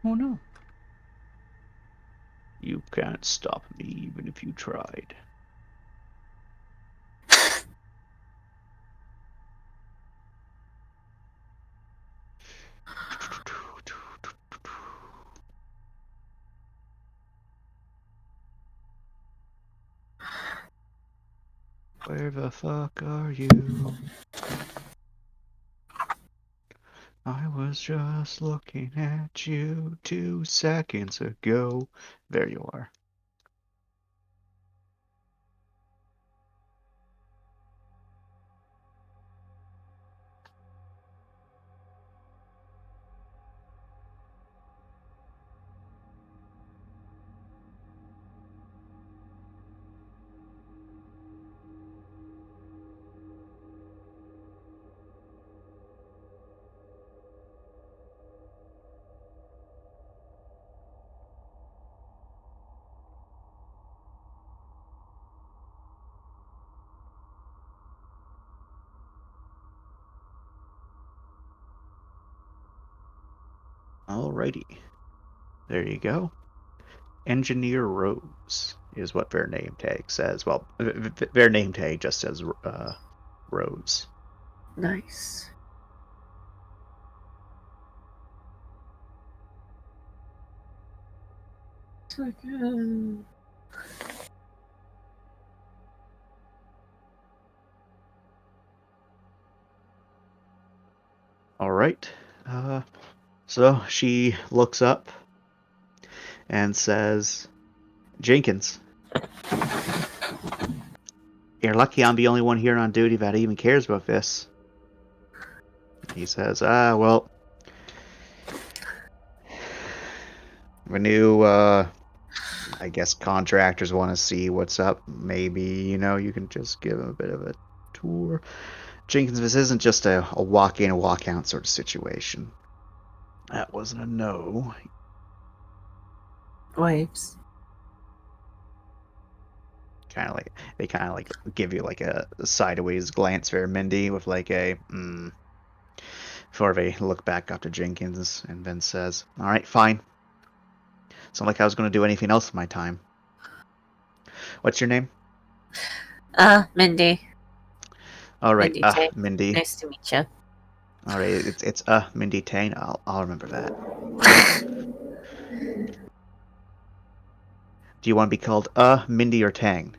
Speaker 4: Oh no.
Speaker 1: You can't stop me even if you tried. Where the fuck are you? I was just looking at you 2 seconds ago. There you are. Alrighty. There you go. Engineer Rose is what their name tag says. Well, their name tag just says Rose.
Speaker 3: Nice.
Speaker 1: All right. So she looks up and says, Jenkins, you're lucky I'm the only one here on duty that even cares about this. He says, well, the new, I guess contractors want to see what's up. Maybe, you can just give them a bit of a tour. Jenkins, this isn't just a walk in and walk out sort of situation. That wasn't a no.
Speaker 3: Waves.
Speaker 1: They kind of like give you like a sideways glance there, Mindy, with like a before they look back up to Jenkins and then says, "All right, fine. It's not like I was going to do anything else with my time. What's your name?"
Speaker 3: Mindy.
Speaker 1: All right,
Speaker 3: Mindy Tay.
Speaker 1: Mindy.
Speaker 3: Nice to meet you.
Speaker 1: All right, it's Mindy Tane. I'll remember that. Do you want to be called Mindy or Tang?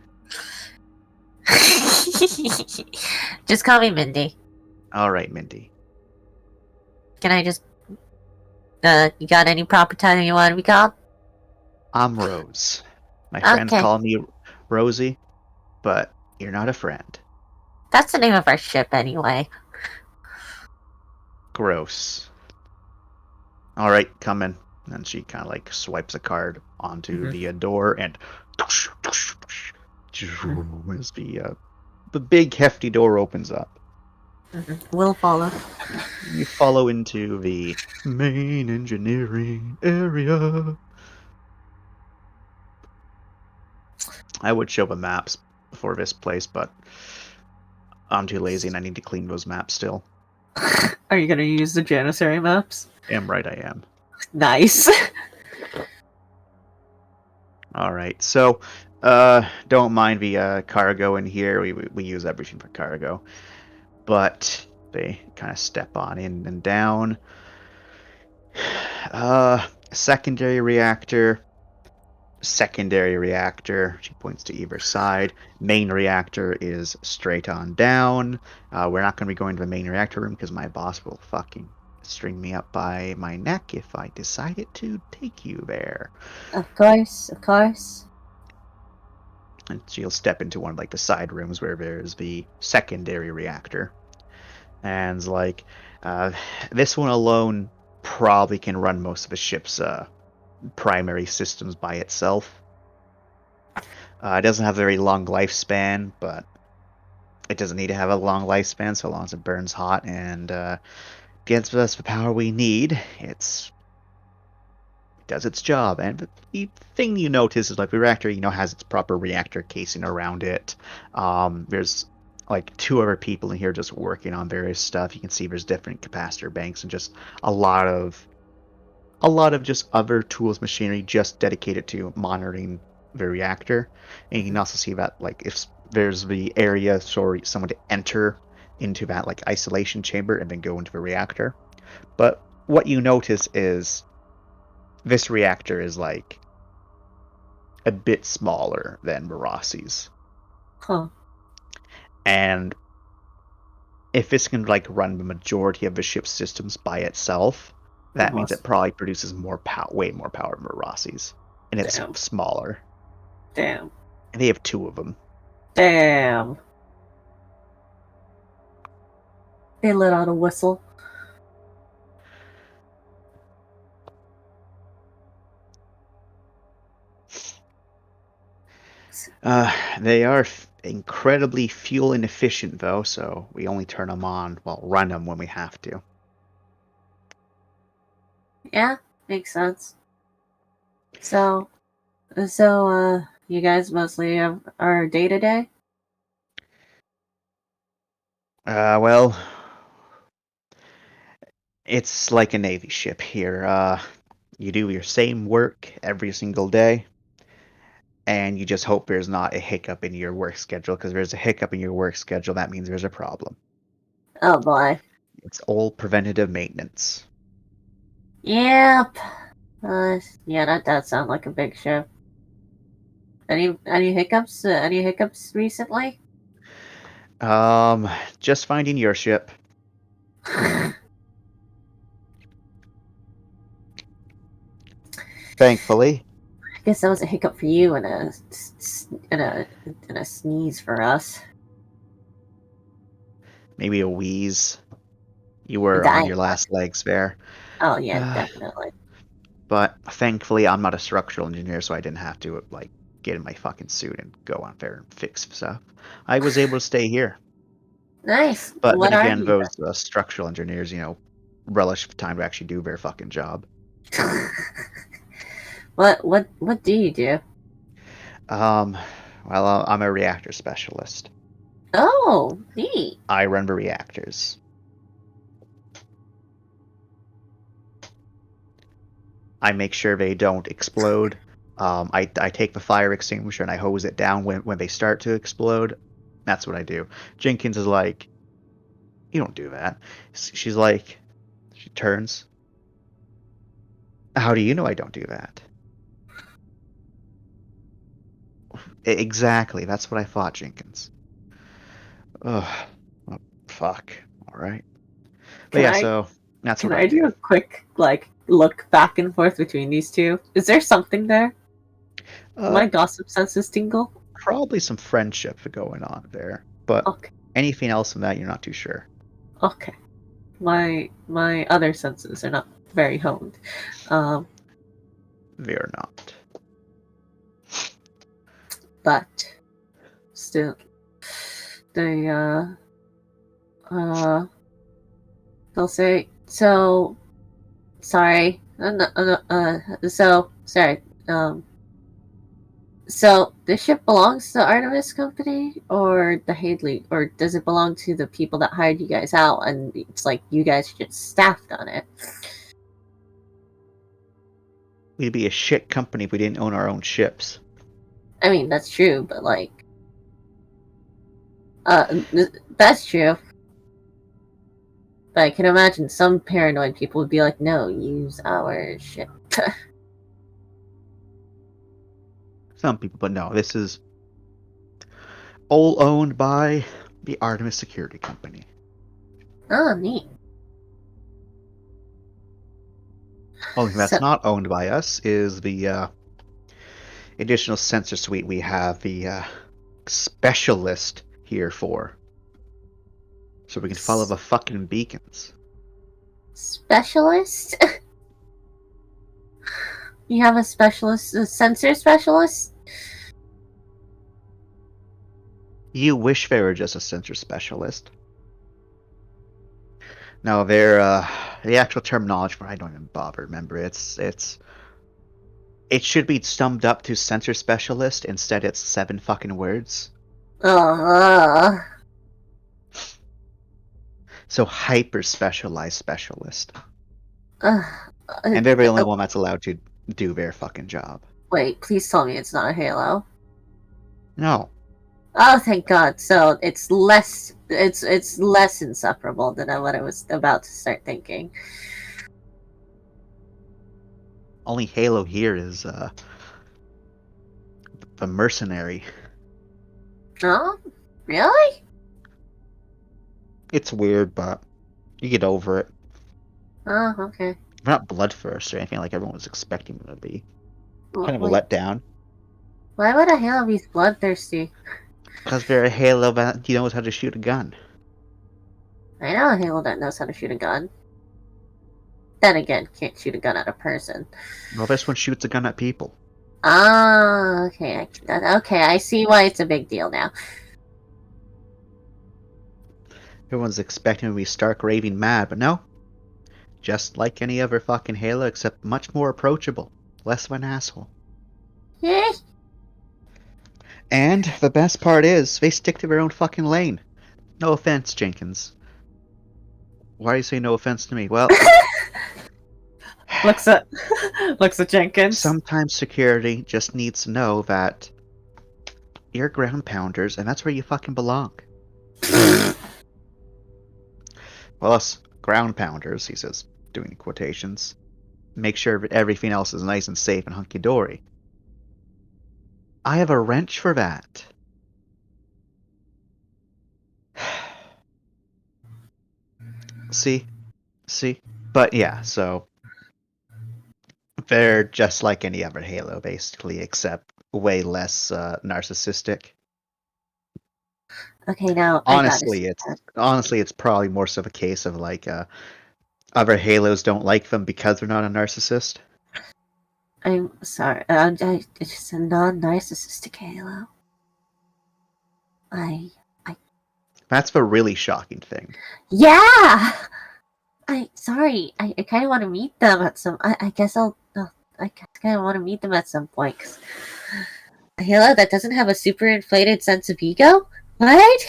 Speaker 3: Just call me Mindy.
Speaker 1: All right, Mindy.
Speaker 3: Can I just... you got any proper title you want to be called?
Speaker 1: I'm Rose. My friends
Speaker 3: Okay.
Speaker 1: call me Rosie, but you're not a friend.
Speaker 3: That's the name of our ship anyway.
Speaker 1: Gross. All right, come in. And she kind of like swipes a card onto the door, and as the big hefty door opens up.
Speaker 3: We'll follow.
Speaker 1: You follow into the main engineering area. I would show the maps for this place, but I'm too lazy and I need to clean those maps still.
Speaker 3: Are you gonna use the Janissary maps?
Speaker 1: Damn right I am.
Speaker 3: Nice.
Speaker 1: All right, so don't mind the cargo in here. We use everything for cargo, but they kind of step on in and down. Secondary reactor. Secondary reactor. She points to either side. Main reactor is straight on down. We're not going to be going to the main reactor room because my boss will fucking string me up by my neck if I decided to take you there.
Speaker 3: Of course, of course.
Speaker 1: And she'll step into one of like the side rooms where there's the secondary reactor. And it's like, this one alone probably can run most of the ship's primary systems by itself. It doesn't have a very long lifespan, but it doesn't need to have a long lifespan so long as it burns hot and gives us the power we need. It does its job. And the thing you notice is like the reactor, has its proper reactor casing around it. There's like two other people in here just working on various stuff. You can see there's different capacitor banks and just a lot of just other tools, machinery just dedicated to monitoring the reactor. And you can also see that like if there's the area for someone to enter into that like isolation chamber and then go into the reactor. But what you notice is this reactor is like a bit smaller than Merassi's.
Speaker 3: Huh.
Speaker 1: And if this can like run the majority of the ship's systems by itself, that means it probably produces way more power than Merassi's. And it's
Speaker 3: Damn.
Speaker 1: smaller.
Speaker 3: Damn.
Speaker 1: And they have two of them.
Speaker 3: Damn. They let out a whistle.
Speaker 1: They are incredibly fuel inefficient, though, so we only turn them on, run them when we have to.
Speaker 3: Yeah, makes sense. So, you guys mostly are day to day?
Speaker 1: Well, It's like a Navy ship here. You do your same work every single day, and you just hope there's not a hiccup in your work schedule, because if there's a hiccup in your work schedule, that means there's a problem.
Speaker 3: Oh boy.
Speaker 1: It's all preventative maintenance.
Speaker 3: Yep. Yeah, that does sound like a big ship. Any hiccups? Any hiccups recently?
Speaker 1: Just finding your ship. Thankfully.
Speaker 3: I guess that was a hiccup for you and a sneeze for us.
Speaker 1: Maybe a wheeze. You were on
Speaker 3: Dying.
Speaker 1: your last legs there.
Speaker 3: Oh yeah,
Speaker 1: Uh,
Speaker 3: definitely.
Speaker 1: But thankfully, I'm not a structural engineer, so I didn't have to like get in my fucking suit and go out there and fix stuff. I was able to stay here.
Speaker 3: Nice.
Speaker 1: But
Speaker 3: What
Speaker 1: then
Speaker 3: are
Speaker 1: again,
Speaker 3: you?
Speaker 1: those structural engineers, relish the time to actually do their fucking job.
Speaker 3: What do you do?
Speaker 1: Um, well, I'm a reactor specialist.
Speaker 3: Oh, neat.
Speaker 1: I run the reactors. I make sure they don't explode. I take the fire extinguisher and I hose it down when they start to explode. That's what I do. Jenkins is like, you don't do that. She's like, she turns. How do you know I don't do that? Exactly. That's what I thought, Jenkins. Ugh. Oh, fuck. All right. But
Speaker 3: Can
Speaker 1: yeah,
Speaker 3: I
Speaker 1: so that's
Speaker 3: can
Speaker 1: what
Speaker 3: I
Speaker 1: I
Speaker 3: do
Speaker 1: do.
Speaker 3: a quick look back and forth between these two? Is there something there?
Speaker 1: Uh,
Speaker 3: My gossip senses tingle.
Speaker 1: Probably some friendship going on there, but
Speaker 3: Okay.
Speaker 1: anything else than that, you're not too sure.
Speaker 3: Okay. My other senses are not very honed. Um,
Speaker 1: They're not.
Speaker 3: but still, they they'll say so. Sorry. So sorry. So the ship belongs to the Artemis Company or the Hadley, or does it belong to the people that hired you guys out? And it's like you guys just staffed on it.
Speaker 1: We'd be a shit company if we didn't own our own ships.
Speaker 3: I mean, that's true, but that's true. But I can imagine some paranoid people would be like, "No, use our ship."
Speaker 1: Some people, but no, this is all owned by the Artemis Security Company.
Speaker 3: Oh, neat.
Speaker 1: Only thing
Speaker 3: So
Speaker 1: that's not owned by us is the additional sensor suite we have the specialist here for. So we can follow the fucking beacons.
Speaker 3: specialist. You have a specialist, a sensor specialist.
Speaker 1: You wish they were just a sensor specialist. No, they're the actual terminology for I don't even bother remember. It should be summed up to sensor specialist. Instead, it's 7 fucking words.
Speaker 3: Uh,
Speaker 1: So hyper specialized specialist.
Speaker 3: uh,
Speaker 1: And they're the only one that's allowed to do their fucking job.
Speaker 3: Wait, please tell me it's not a Halo.
Speaker 1: No.
Speaker 3: Oh, thank God. So it's less. It's less insufferable than what I was about to start thinking.
Speaker 1: Only Halo here is the mercenary.
Speaker 3: Oh, really?
Speaker 1: It's weird, but you get over it.
Speaker 3: Oh, okay.
Speaker 1: We're not bloodthirst or anything like everyone was expecting them to be. Kind of a
Speaker 3: Wait,
Speaker 1: letdown.
Speaker 3: why would a Halo be bloodthirsty?
Speaker 1: Because they're a Halo that knows how to shoot a gun.
Speaker 3: I know a Halo that knows how to shoot a gun. Then again, can't shoot a gun at a person.
Speaker 1: Well, this one shoots a gun at people.
Speaker 3: Ah, okay. Okay, I see why it's a big deal now.
Speaker 1: Everyone's expecting to be stark raving mad, but no. Just like any other fucking Halo, except much more approachable. Less of an asshole.
Speaker 3: Eh?
Speaker 1: And the best part is, they stick to their own fucking lane. No offense, Jenkins. Why do you say no offense to me? Well,
Speaker 3: Looks at Jenkins.
Speaker 1: sometimes security just needs to know that you're ground pounders, and that's where you fucking belong. Well, us ground pounders, he says, doing quotations, make sure everything else is nice and safe and hunky-dory. I have a wrench for that. See? But yeah, so they're just like any other Halo, basically, except way less narcissistic.
Speaker 3: Okay, now I gotta
Speaker 1: Honestly,
Speaker 3: see
Speaker 1: it's
Speaker 3: that.
Speaker 1: honestly it's probably more so a case of like other Halos don't like them because they're not a narcissist.
Speaker 3: I'm sorry. It's just a non-narcissistic Halo. I.
Speaker 1: That's the really shocking thing.
Speaker 3: Yeah. Sorry. I kind of want to meet them at some. I guess I'll. I kind of want to meet them at some point. 'Cause a Halo that doesn't have a super inflated sense of ego. What?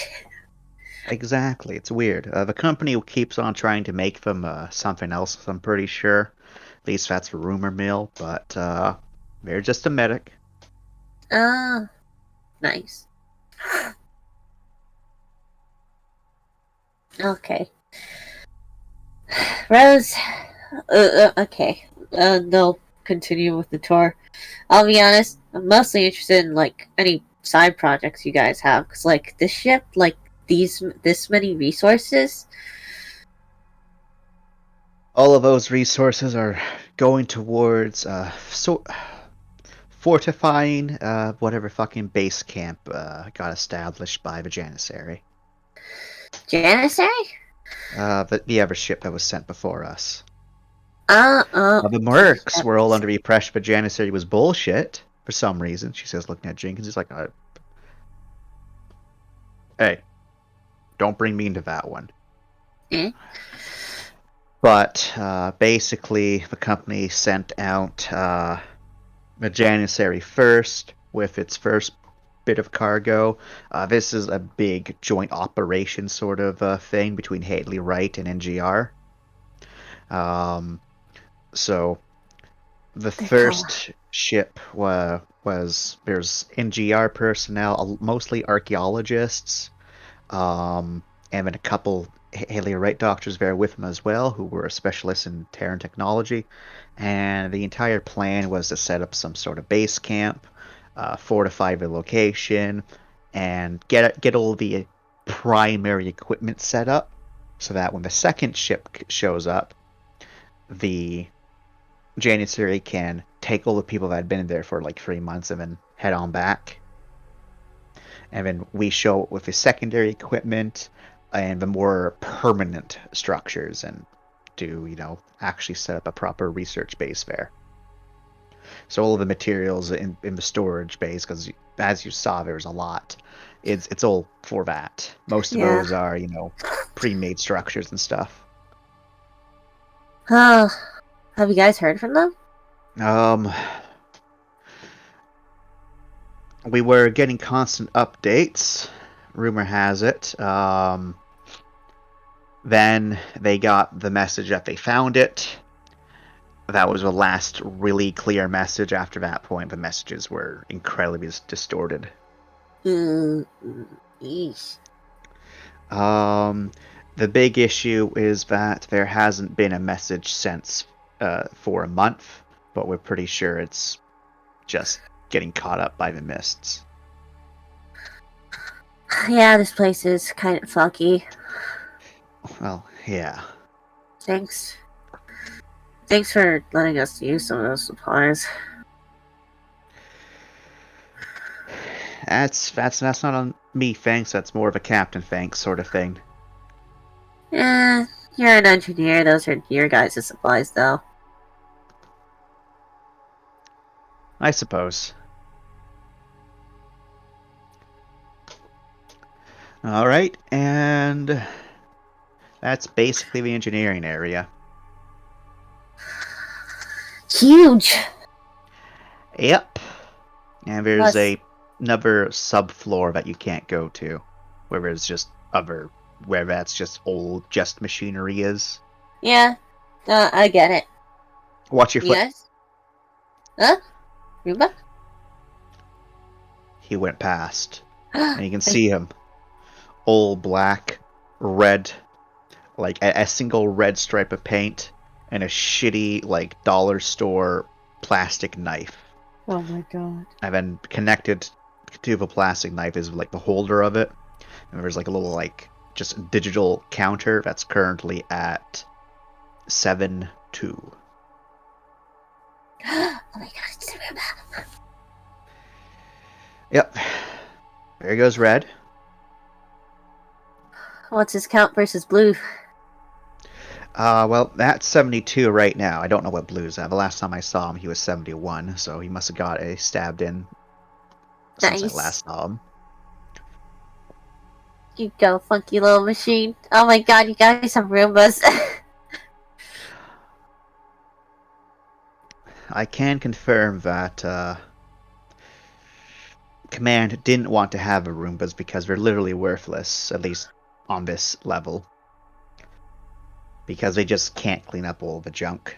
Speaker 1: Exactly, it's weird. The company keeps on trying to make them something else. I'm pretty sure. At least that's the rumor mill. But they're just a medic.
Speaker 3: Ah, nice. Okay. Rose. Okay. They'll continue with the tour. I'll be honest. I'm mostly interested in like any side projects you guys have, cause like this ship, like this many resources.
Speaker 1: All of those resources are going towards fortifying whatever fucking base camp got established by the Janissary.
Speaker 3: Janissary?
Speaker 1: The other ship that was sent before us.
Speaker 3: Uh.
Speaker 1: The mercs were all under the impression that Janissary was bullshit for some reason. She says, looking at Jenkins, he's like, "Hey, don't bring me into that one."
Speaker 3: Eh?
Speaker 1: But basically, the company sent out the Janissary first with its first bit of cargo. This is a big joint operation sort of thing between Haley Wright and NGR. So the first ship was there's NGR personnel, mostly archaeologists, and then a couple Haley Wright doctors there with them as well, who were specialists in Terran technology. And the entire plan was to set up some sort of base camp, fortify the location, and get all the primary equipment set up, so that when the second ship shows up, the Janissary can take all the people that had been there for like 3 months and then head on back. And then we show it with the secondary equipment and the more permanent structures and do, actually set up a proper research base there. So all of the materials in the storage base, because as you saw, there's a lot. It's all for that. Most of those are, pre-made structures and stuff.
Speaker 3: Oh, have you guys heard from them?
Speaker 1: We were getting constant updates. Rumor has it. Then they got the message that they found it. That was the last really clear message. After that point, the messages were incredibly distorted.
Speaker 3: Yeesh.
Speaker 1: The big issue is that there hasn't been a message since for a month, but we're pretty sure it's just getting caught up by the mists.
Speaker 3: Yeah, this place is kind of funky.
Speaker 1: Well, yeah.
Speaker 3: Thanks for letting us use some of those supplies.
Speaker 1: That's not on me, thanks. That's more of a captain, thanks sort of thing.
Speaker 3: Yeah, you're an engineer. Those are your guys' supplies, though.
Speaker 1: I suppose. All right, and that's basically the engineering area.
Speaker 3: Huge.
Speaker 1: Yep. And there's
Speaker 3: Plus,
Speaker 1: another subfloor that you can't go to, where there's just other where that's just old just machinery is.
Speaker 3: Yeah, I get it.
Speaker 1: Watch your foot.
Speaker 3: Yes? Huh? Ruba?
Speaker 1: He went past, and you can see him. Old black, red, like a single red stripe of paint, and a shitty like dollar store plastic knife.
Speaker 3: Oh my god.
Speaker 1: And then connected to the plastic knife is like the holder of it, and there's like a little like just digital counter that's currently at 7-2.
Speaker 3: Oh my god, it's Ruba.
Speaker 1: Yep. There goes red.
Speaker 3: What's his count versus blue?
Speaker 1: Well, that's 72 right now. I don't know what blues have. The last time I saw him, he was 71, so he must have got a stabbed in since I
Speaker 3: Nice.
Speaker 1: last saw him.
Speaker 3: You go, funky little machine. Oh my god, you guys have Roombas.
Speaker 1: I can confirm that Command didn't want to have Roombas because they're literally worthless, at least on this level. Because they just can't clean up all the junk.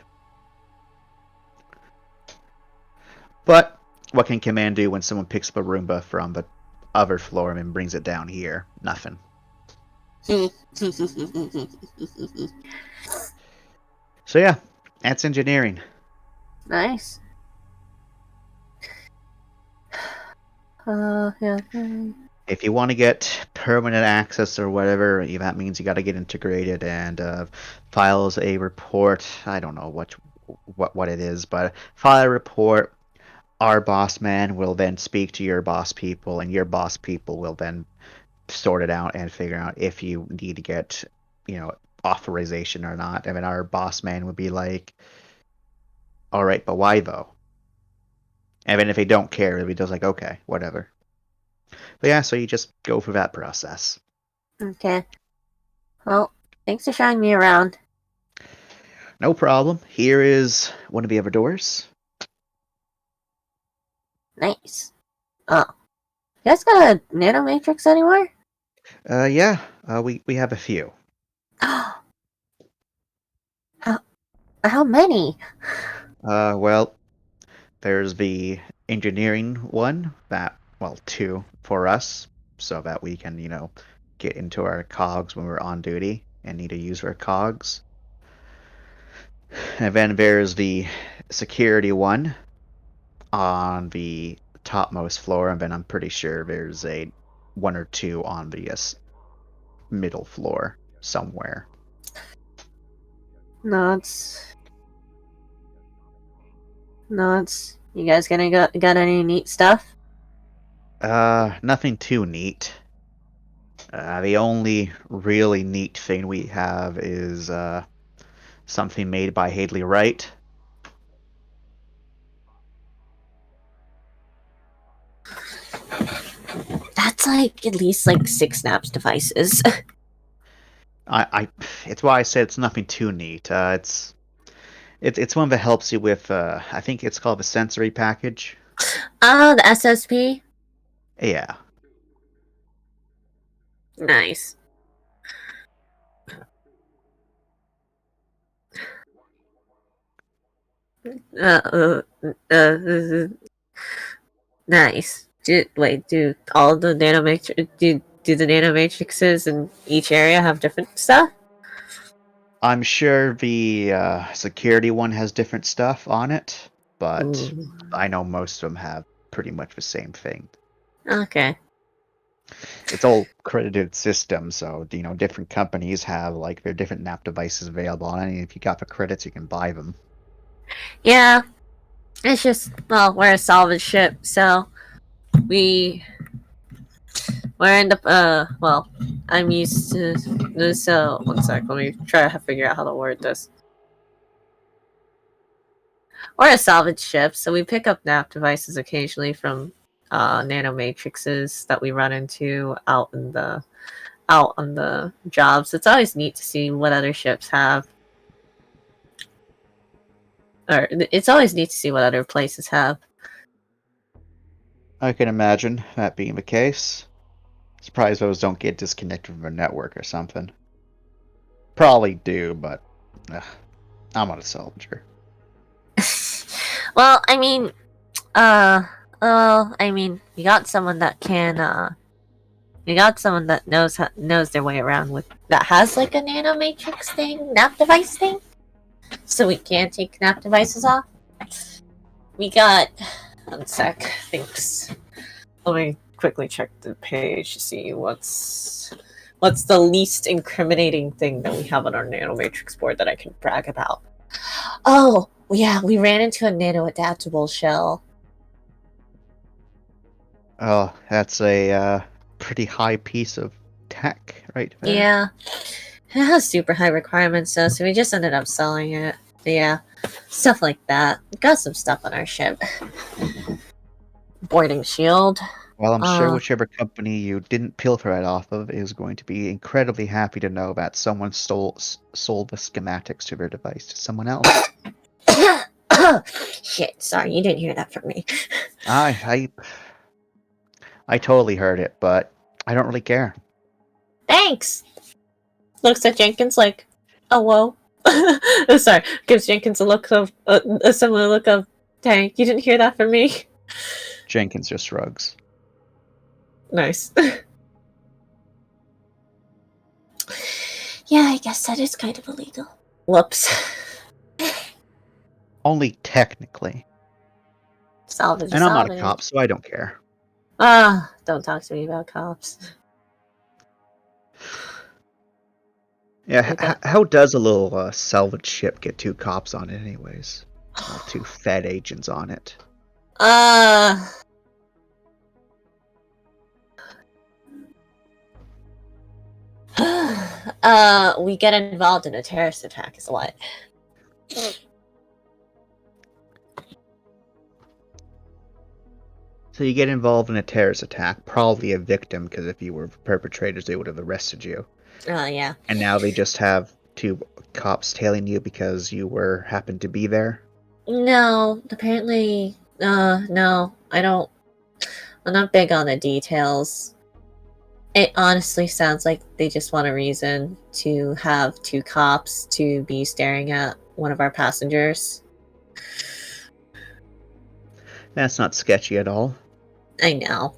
Speaker 1: But what can Command do when someone picks up a Roomba from the other floor and brings it down here? Nothing. So yeah, that's engineering.
Speaker 3: Nice. Yeah.
Speaker 1: If you want to get permanent access or whatever, that means you got to get integrated and files a report. I don't know what it is, but file a report. Our boss man will then speak to your boss people, and your boss people will then sort it out and figure out if you need to get, authorization or not. And then our boss man would be like, "All right, but why though?" And then if they don't care, they'll be just like, "Okay, whatever." But yeah, so you just go through that process.
Speaker 3: Okay. Well, thanks for showing me around.
Speaker 1: No problem. Here is one of the other doors.
Speaker 3: Nice. Oh. You guys got a nanomatrix anywhere?
Speaker 1: Yeah, we have a few.
Speaker 3: how how many?
Speaker 1: Well, there's the engineering one two for us, so that we can, get into our cogs when we're on duty and need to use our cogs. And then there's the security one on the topmost floor, and then I'm pretty sure there's a one or two on the middle floor somewhere.
Speaker 3: Nuts. Nuts. You guys got any neat stuff?
Speaker 1: Nothing too neat. The only really neat thing we have is something made by Hadley Wright.
Speaker 3: That's like at least like 6 snaps devices.
Speaker 1: It's why I said it's nothing too neat. It's one that helps you with. I think it's called the sensory package.
Speaker 3: Oh, the SSP?
Speaker 1: Yeah.
Speaker 3: Nice. Uh, uh, uh, nice. Do all the nanomatrix do the nanomatrixes in each area have different stuff?
Speaker 1: I'm sure the security one has different stuff on it, but
Speaker 3: Ooh.
Speaker 1: I know most of them have pretty much the same thing.
Speaker 3: Okay.
Speaker 1: It's all credited systems, so different companies have like their different NAP devices available, and if you got the credits, you can buy them.
Speaker 3: Yeah. It's just we're a salvage ship, so we're in the I'm used to this. So one sec, let me try to figure out how to word this. We're a salvage ship, so we pick up NAP devices occasionally from nanomatrixes that we run into out on the jobs. It's always neat to see what other ships have, or it's always neat to see what other places have.
Speaker 1: I can imagine that being the case. Surprised those don't get disconnected from a network or something. Probably do, but I'm not a salvager.
Speaker 2: Well, I mean, you got someone that can, you got someone that knows their way around with that has like a nanomatrix thing, nap device thing, so we can take nap devices off. We got 1 sec. Thanks. Let me quickly check the page to see what's the least incriminating thing that we have on our nanomatrix board that I can brag about. Oh yeah, we ran into a nano adaptable shell.
Speaker 1: Oh, that's a pretty high piece of tech right there.
Speaker 2: Yeah. It has super high requirements though, so we just ended up selling it. Yeah. Stuff like that. We got some stuff on our ship. Boarding shield.
Speaker 1: Well, I'm sure whichever company you didn't pilfer it off of is going to be incredibly happy to know that someone sold the schematics to their device to someone else.
Speaker 2: Shit, sorry, you didn't hear that from me.
Speaker 1: I totally heard it, but I don't really care.
Speaker 2: Thanks! Looks at Jenkins like, oh, whoa. Sorry, gives Jenkins a similar look of, dang, you didn't hear that from me?
Speaker 1: Jenkins just shrugs.
Speaker 2: Nice. Yeah, I guess that is kind of illegal. Whoops.
Speaker 1: Only technically.
Speaker 2: Salvage.
Speaker 1: And I'm not a cop, so I don't care.
Speaker 2: Don't talk to me about cops.
Speaker 1: Yeah, how does a little salvage ship get 2 cops on it anyways? Well, 2 Fed agents on it.
Speaker 2: We get involved in a terrorist attack is what?
Speaker 1: So you get involved in a terrorist attack, probably a victim, because if you were perpetrators, they would have arrested you.
Speaker 2: Yeah.
Speaker 1: And now they just have 2 cops tailing you because you happened to be there?
Speaker 2: No, apparently, no, I don't. I'm not big on the details. It honestly sounds like they just want a reason to have 2 cops to be staring at one of our passengers.
Speaker 1: That's not sketchy at all.
Speaker 2: I know.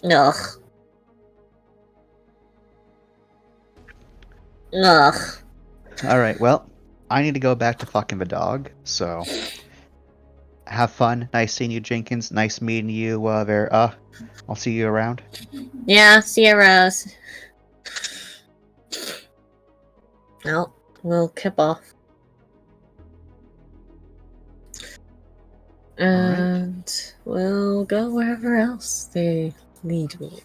Speaker 2: Ugh.
Speaker 1: Alright, well, I need to go back to fucking the dog, so have fun. Nice seeing you, Jenkins. Nice meeting you there. I'll see you around.
Speaker 2: Yeah, see ya, Rose. Well, we'll kip off. And we'll go wherever else they lead me.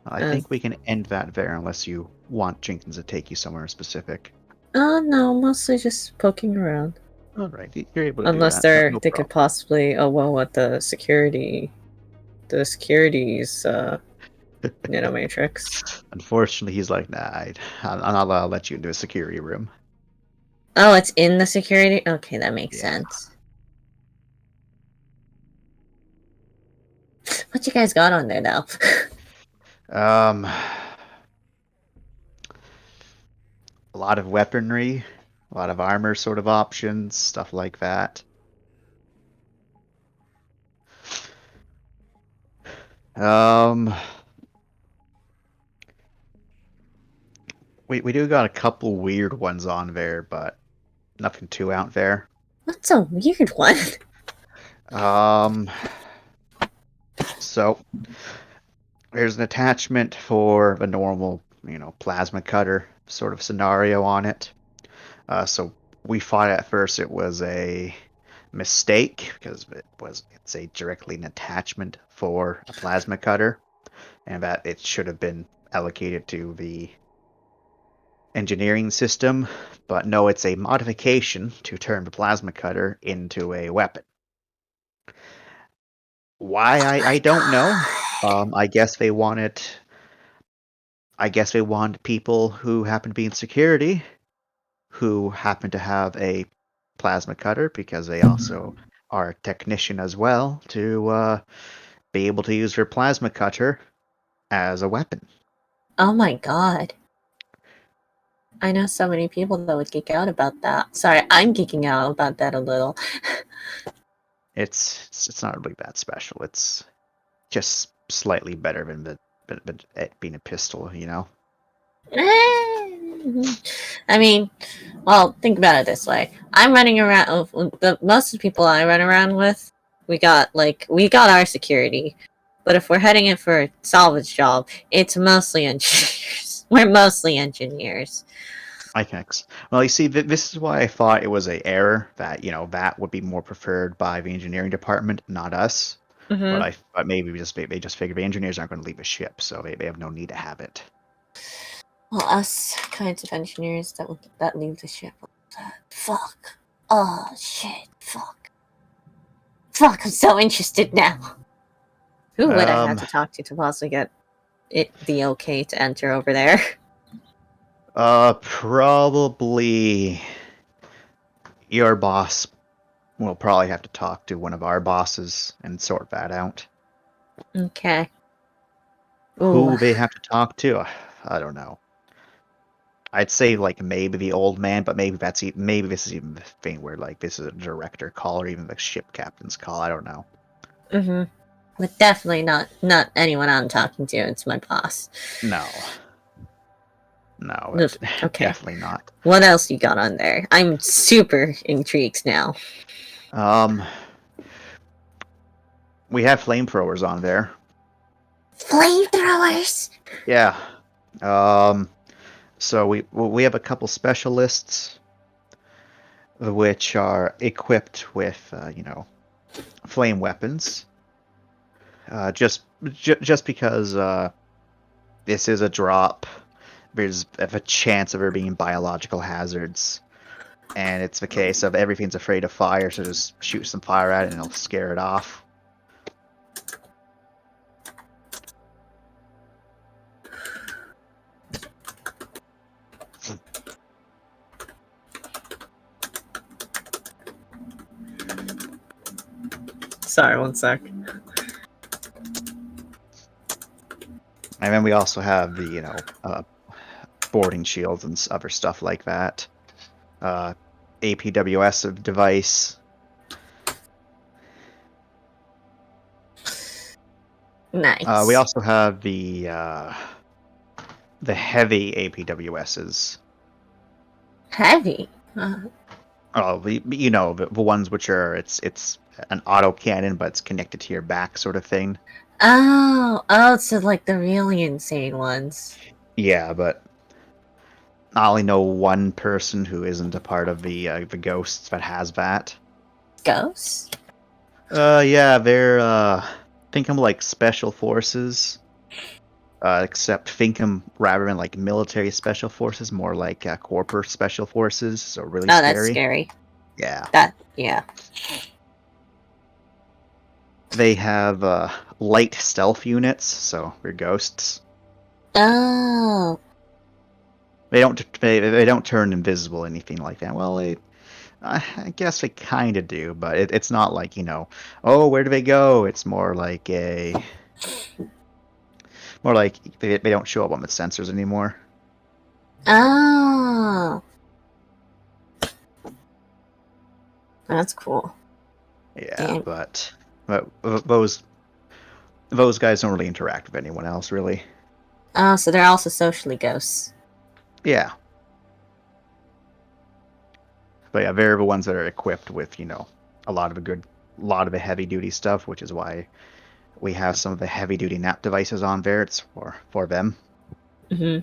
Speaker 1: I think we can end that there unless you want Jenkins to take you somewhere specific.
Speaker 2: No, mostly just poking around.
Speaker 1: Alright, you're able to
Speaker 2: Unless
Speaker 1: do that.
Speaker 2: they could possibly what the security's nanomatrix.
Speaker 1: Unfortunately, he's like, nah, I'm not allowed to let you into a security room.
Speaker 2: Oh, it's in the security? Okay, that makes sense. What you guys got on there, though?
Speaker 1: A lot of weaponry, a lot of armor sort of options, stuff like that. We do got a couple weird ones on there, but nothing too out there.
Speaker 2: What's a weird one?
Speaker 1: So there's an attachment for a normal, plasma cutter sort of scenario on it. So we thought at first it was a mistake because it's directly an attachment for a plasma cutter, and that it should have been allocated to the engineering system, but no, it's a modification to turn the plasma cutter into a weapon. Why I don't know. I guess they wanted people who happen to be in security who happen to have a plasma cutter because they also are a technician as well to be able to use your plasma cutter as a weapon.
Speaker 3: Oh my god. I know so many people that would geek out about that. Sorry, I'm geeking out about that a little.
Speaker 1: It's not really that special. It's just slightly better than it being a pistol, you know.
Speaker 3: I mean, well, think about it this way. I'm running around. Most of the people I run around with, we got our security. But if we're heading in for a salvage job, it's mostly engineers. We're mostly engineers.
Speaker 1: Well, you see, this is why I thought it was a error that that would be more preferred by the engineering department, not us.
Speaker 3: Mm-hmm.
Speaker 1: But maybe they just figured the engineers aren't going to leave a ship, so they have no need to have it.
Speaker 3: Well, us kinds of engineers that leave the ship. Fuck. Oh shit. Fuck. Fuck. I'm so interested now. Who would I have to talk to possibly get the okay to enter over there?
Speaker 1: Probably your boss will probably have to talk to one of our bosses and sort that out.
Speaker 3: Okay.
Speaker 1: Who
Speaker 3: Ooh.
Speaker 1: they have to talk to, I don't know. I'd say like maybe the old man, but maybe maybe this is even the thing where like this is a director call or even the ship captain's call. I don't know.
Speaker 3: Mm-hmm. But definitely not anyone I'm talking to. It's my boss.
Speaker 1: No,
Speaker 3: Okay.
Speaker 1: definitely not.
Speaker 3: What else you got on there? I'm super intrigued now.
Speaker 1: We have flamethrowers on there.
Speaker 3: Flamethrowers.
Speaker 1: Yeah. So we have a couple specialists, which are equipped with flame weapons. Just because this is a drop, there's a chance of there being biological hazards, and it's the case of everything's afraid of fire, so just shoot some fire at it and it'll scare it off.
Speaker 3: Sorry, one sec.
Speaker 1: And then we also have the boarding shields and other stuff like that. APWS device.
Speaker 3: Nice.
Speaker 1: We also have the heavy APWSs.
Speaker 3: Heavy.
Speaker 1: Oh, the ones which are it's an auto cannon, but it's connected to your back, sort of thing.
Speaker 3: Oh, so like the really insane ones.
Speaker 1: Yeah, but I only know one person who isn't a part of the ghosts that has that.
Speaker 3: Ghosts?
Speaker 1: Yeah, they're think of them like special forces. Except think them rather than like military special forces, more like corporate special forces. So really
Speaker 3: Oh,
Speaker 1: scary.
Speaker 3: that's scary.
Speaker 1: Yeah.
Speaker 3: Yeah.
Speaker 1: They have light stealth units, so they're ghosts.
Speaker 3: Oh.
Speaker 1: They don't turn invisible or anything like that. Well, I guess they kind of do, but it's not like oh, where do they go? It's more like they don't show up on the sensors anymore.
Speaker 3: Oh. That's cool.
Speaker 1: Yeah,
Speaker 3: Damn.
Speaker 1: but those guys don't really interact with anyone else, really.
Speaker 3: Oh, so they're also socially ghosts.
Speaker 1: Yeah. But yeah, they're the ones that are equipped with, a lot of the heavy duty stuff, which is why we have some of the heavy duty nap devices on there. It's for them.
Speaker 3: Mm-hmm.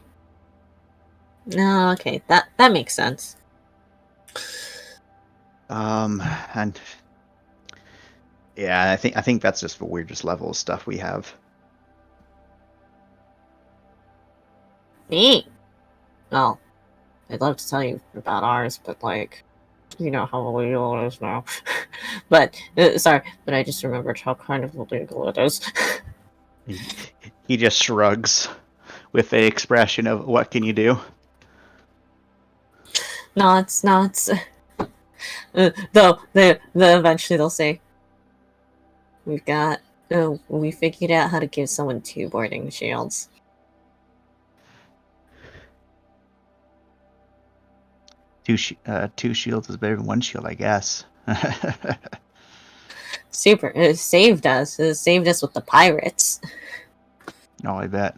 Speaker 3: No, okay, that makes sense.
Speaker 1: And yeah, I think that's just the weirdest level of stuff we have.
Speaker 3: Neat. Well, I'd love to tell you about ours, but like, you know how illegal it is now. But sorry, but I just remembered how kind of illegal it is.
Speaker 1: He just shrugs with a expression of what can you do?
Speaker 3: Nods. Though they eventually they'll say, "We've got Oh, we figured out how to give someone 2 boarding shields.
Speaker 1: Two shields is better than 1 shield, I guess.
Speaker 3: Super. It saved us. It saved us with the pirates.
Speaker 1: No, I bet.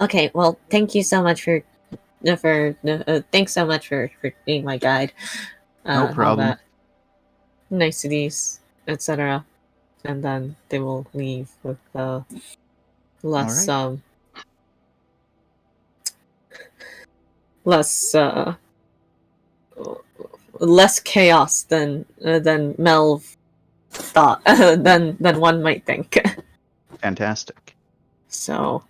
Speaker 3: Okay, well, thank you so much for thanks so much for being my guide.
Speaker 1: No
Speaker 3: All
Speaker 1: problem.
Speaker 3: that niceties, etc. And then they will leave with less
Speaker 1: All right.
Speaker 3: less less chaos than Mel thought than one might think.
Speaker 1: Fantastic.
Speaker 3: So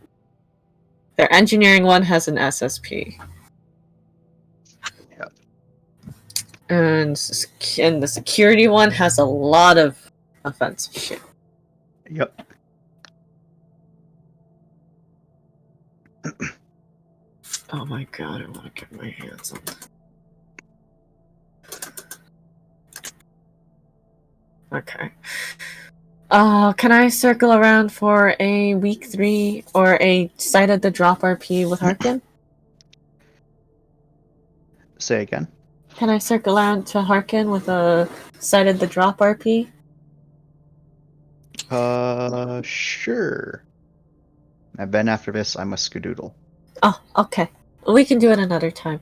Speaker 3: their engineering one has an SSP.
Speaker 1: Yep.
Speaker 3: And the security one has a lot of offensive shit.
Speaker 1: Yep.
Speaker 3: Oh my god, I want to get my hands on that. Okay. Can I circle around for a week 3 or a site at the drop RP with Harkin?
Speaker 1: Say again.
Speaker 3: Can I circle around to Harkin with a site at the drop RP?
Speaker 1: Sure. And then after this, I must skedoodle.
Speaker 3: Oh, okay. We can do it another time.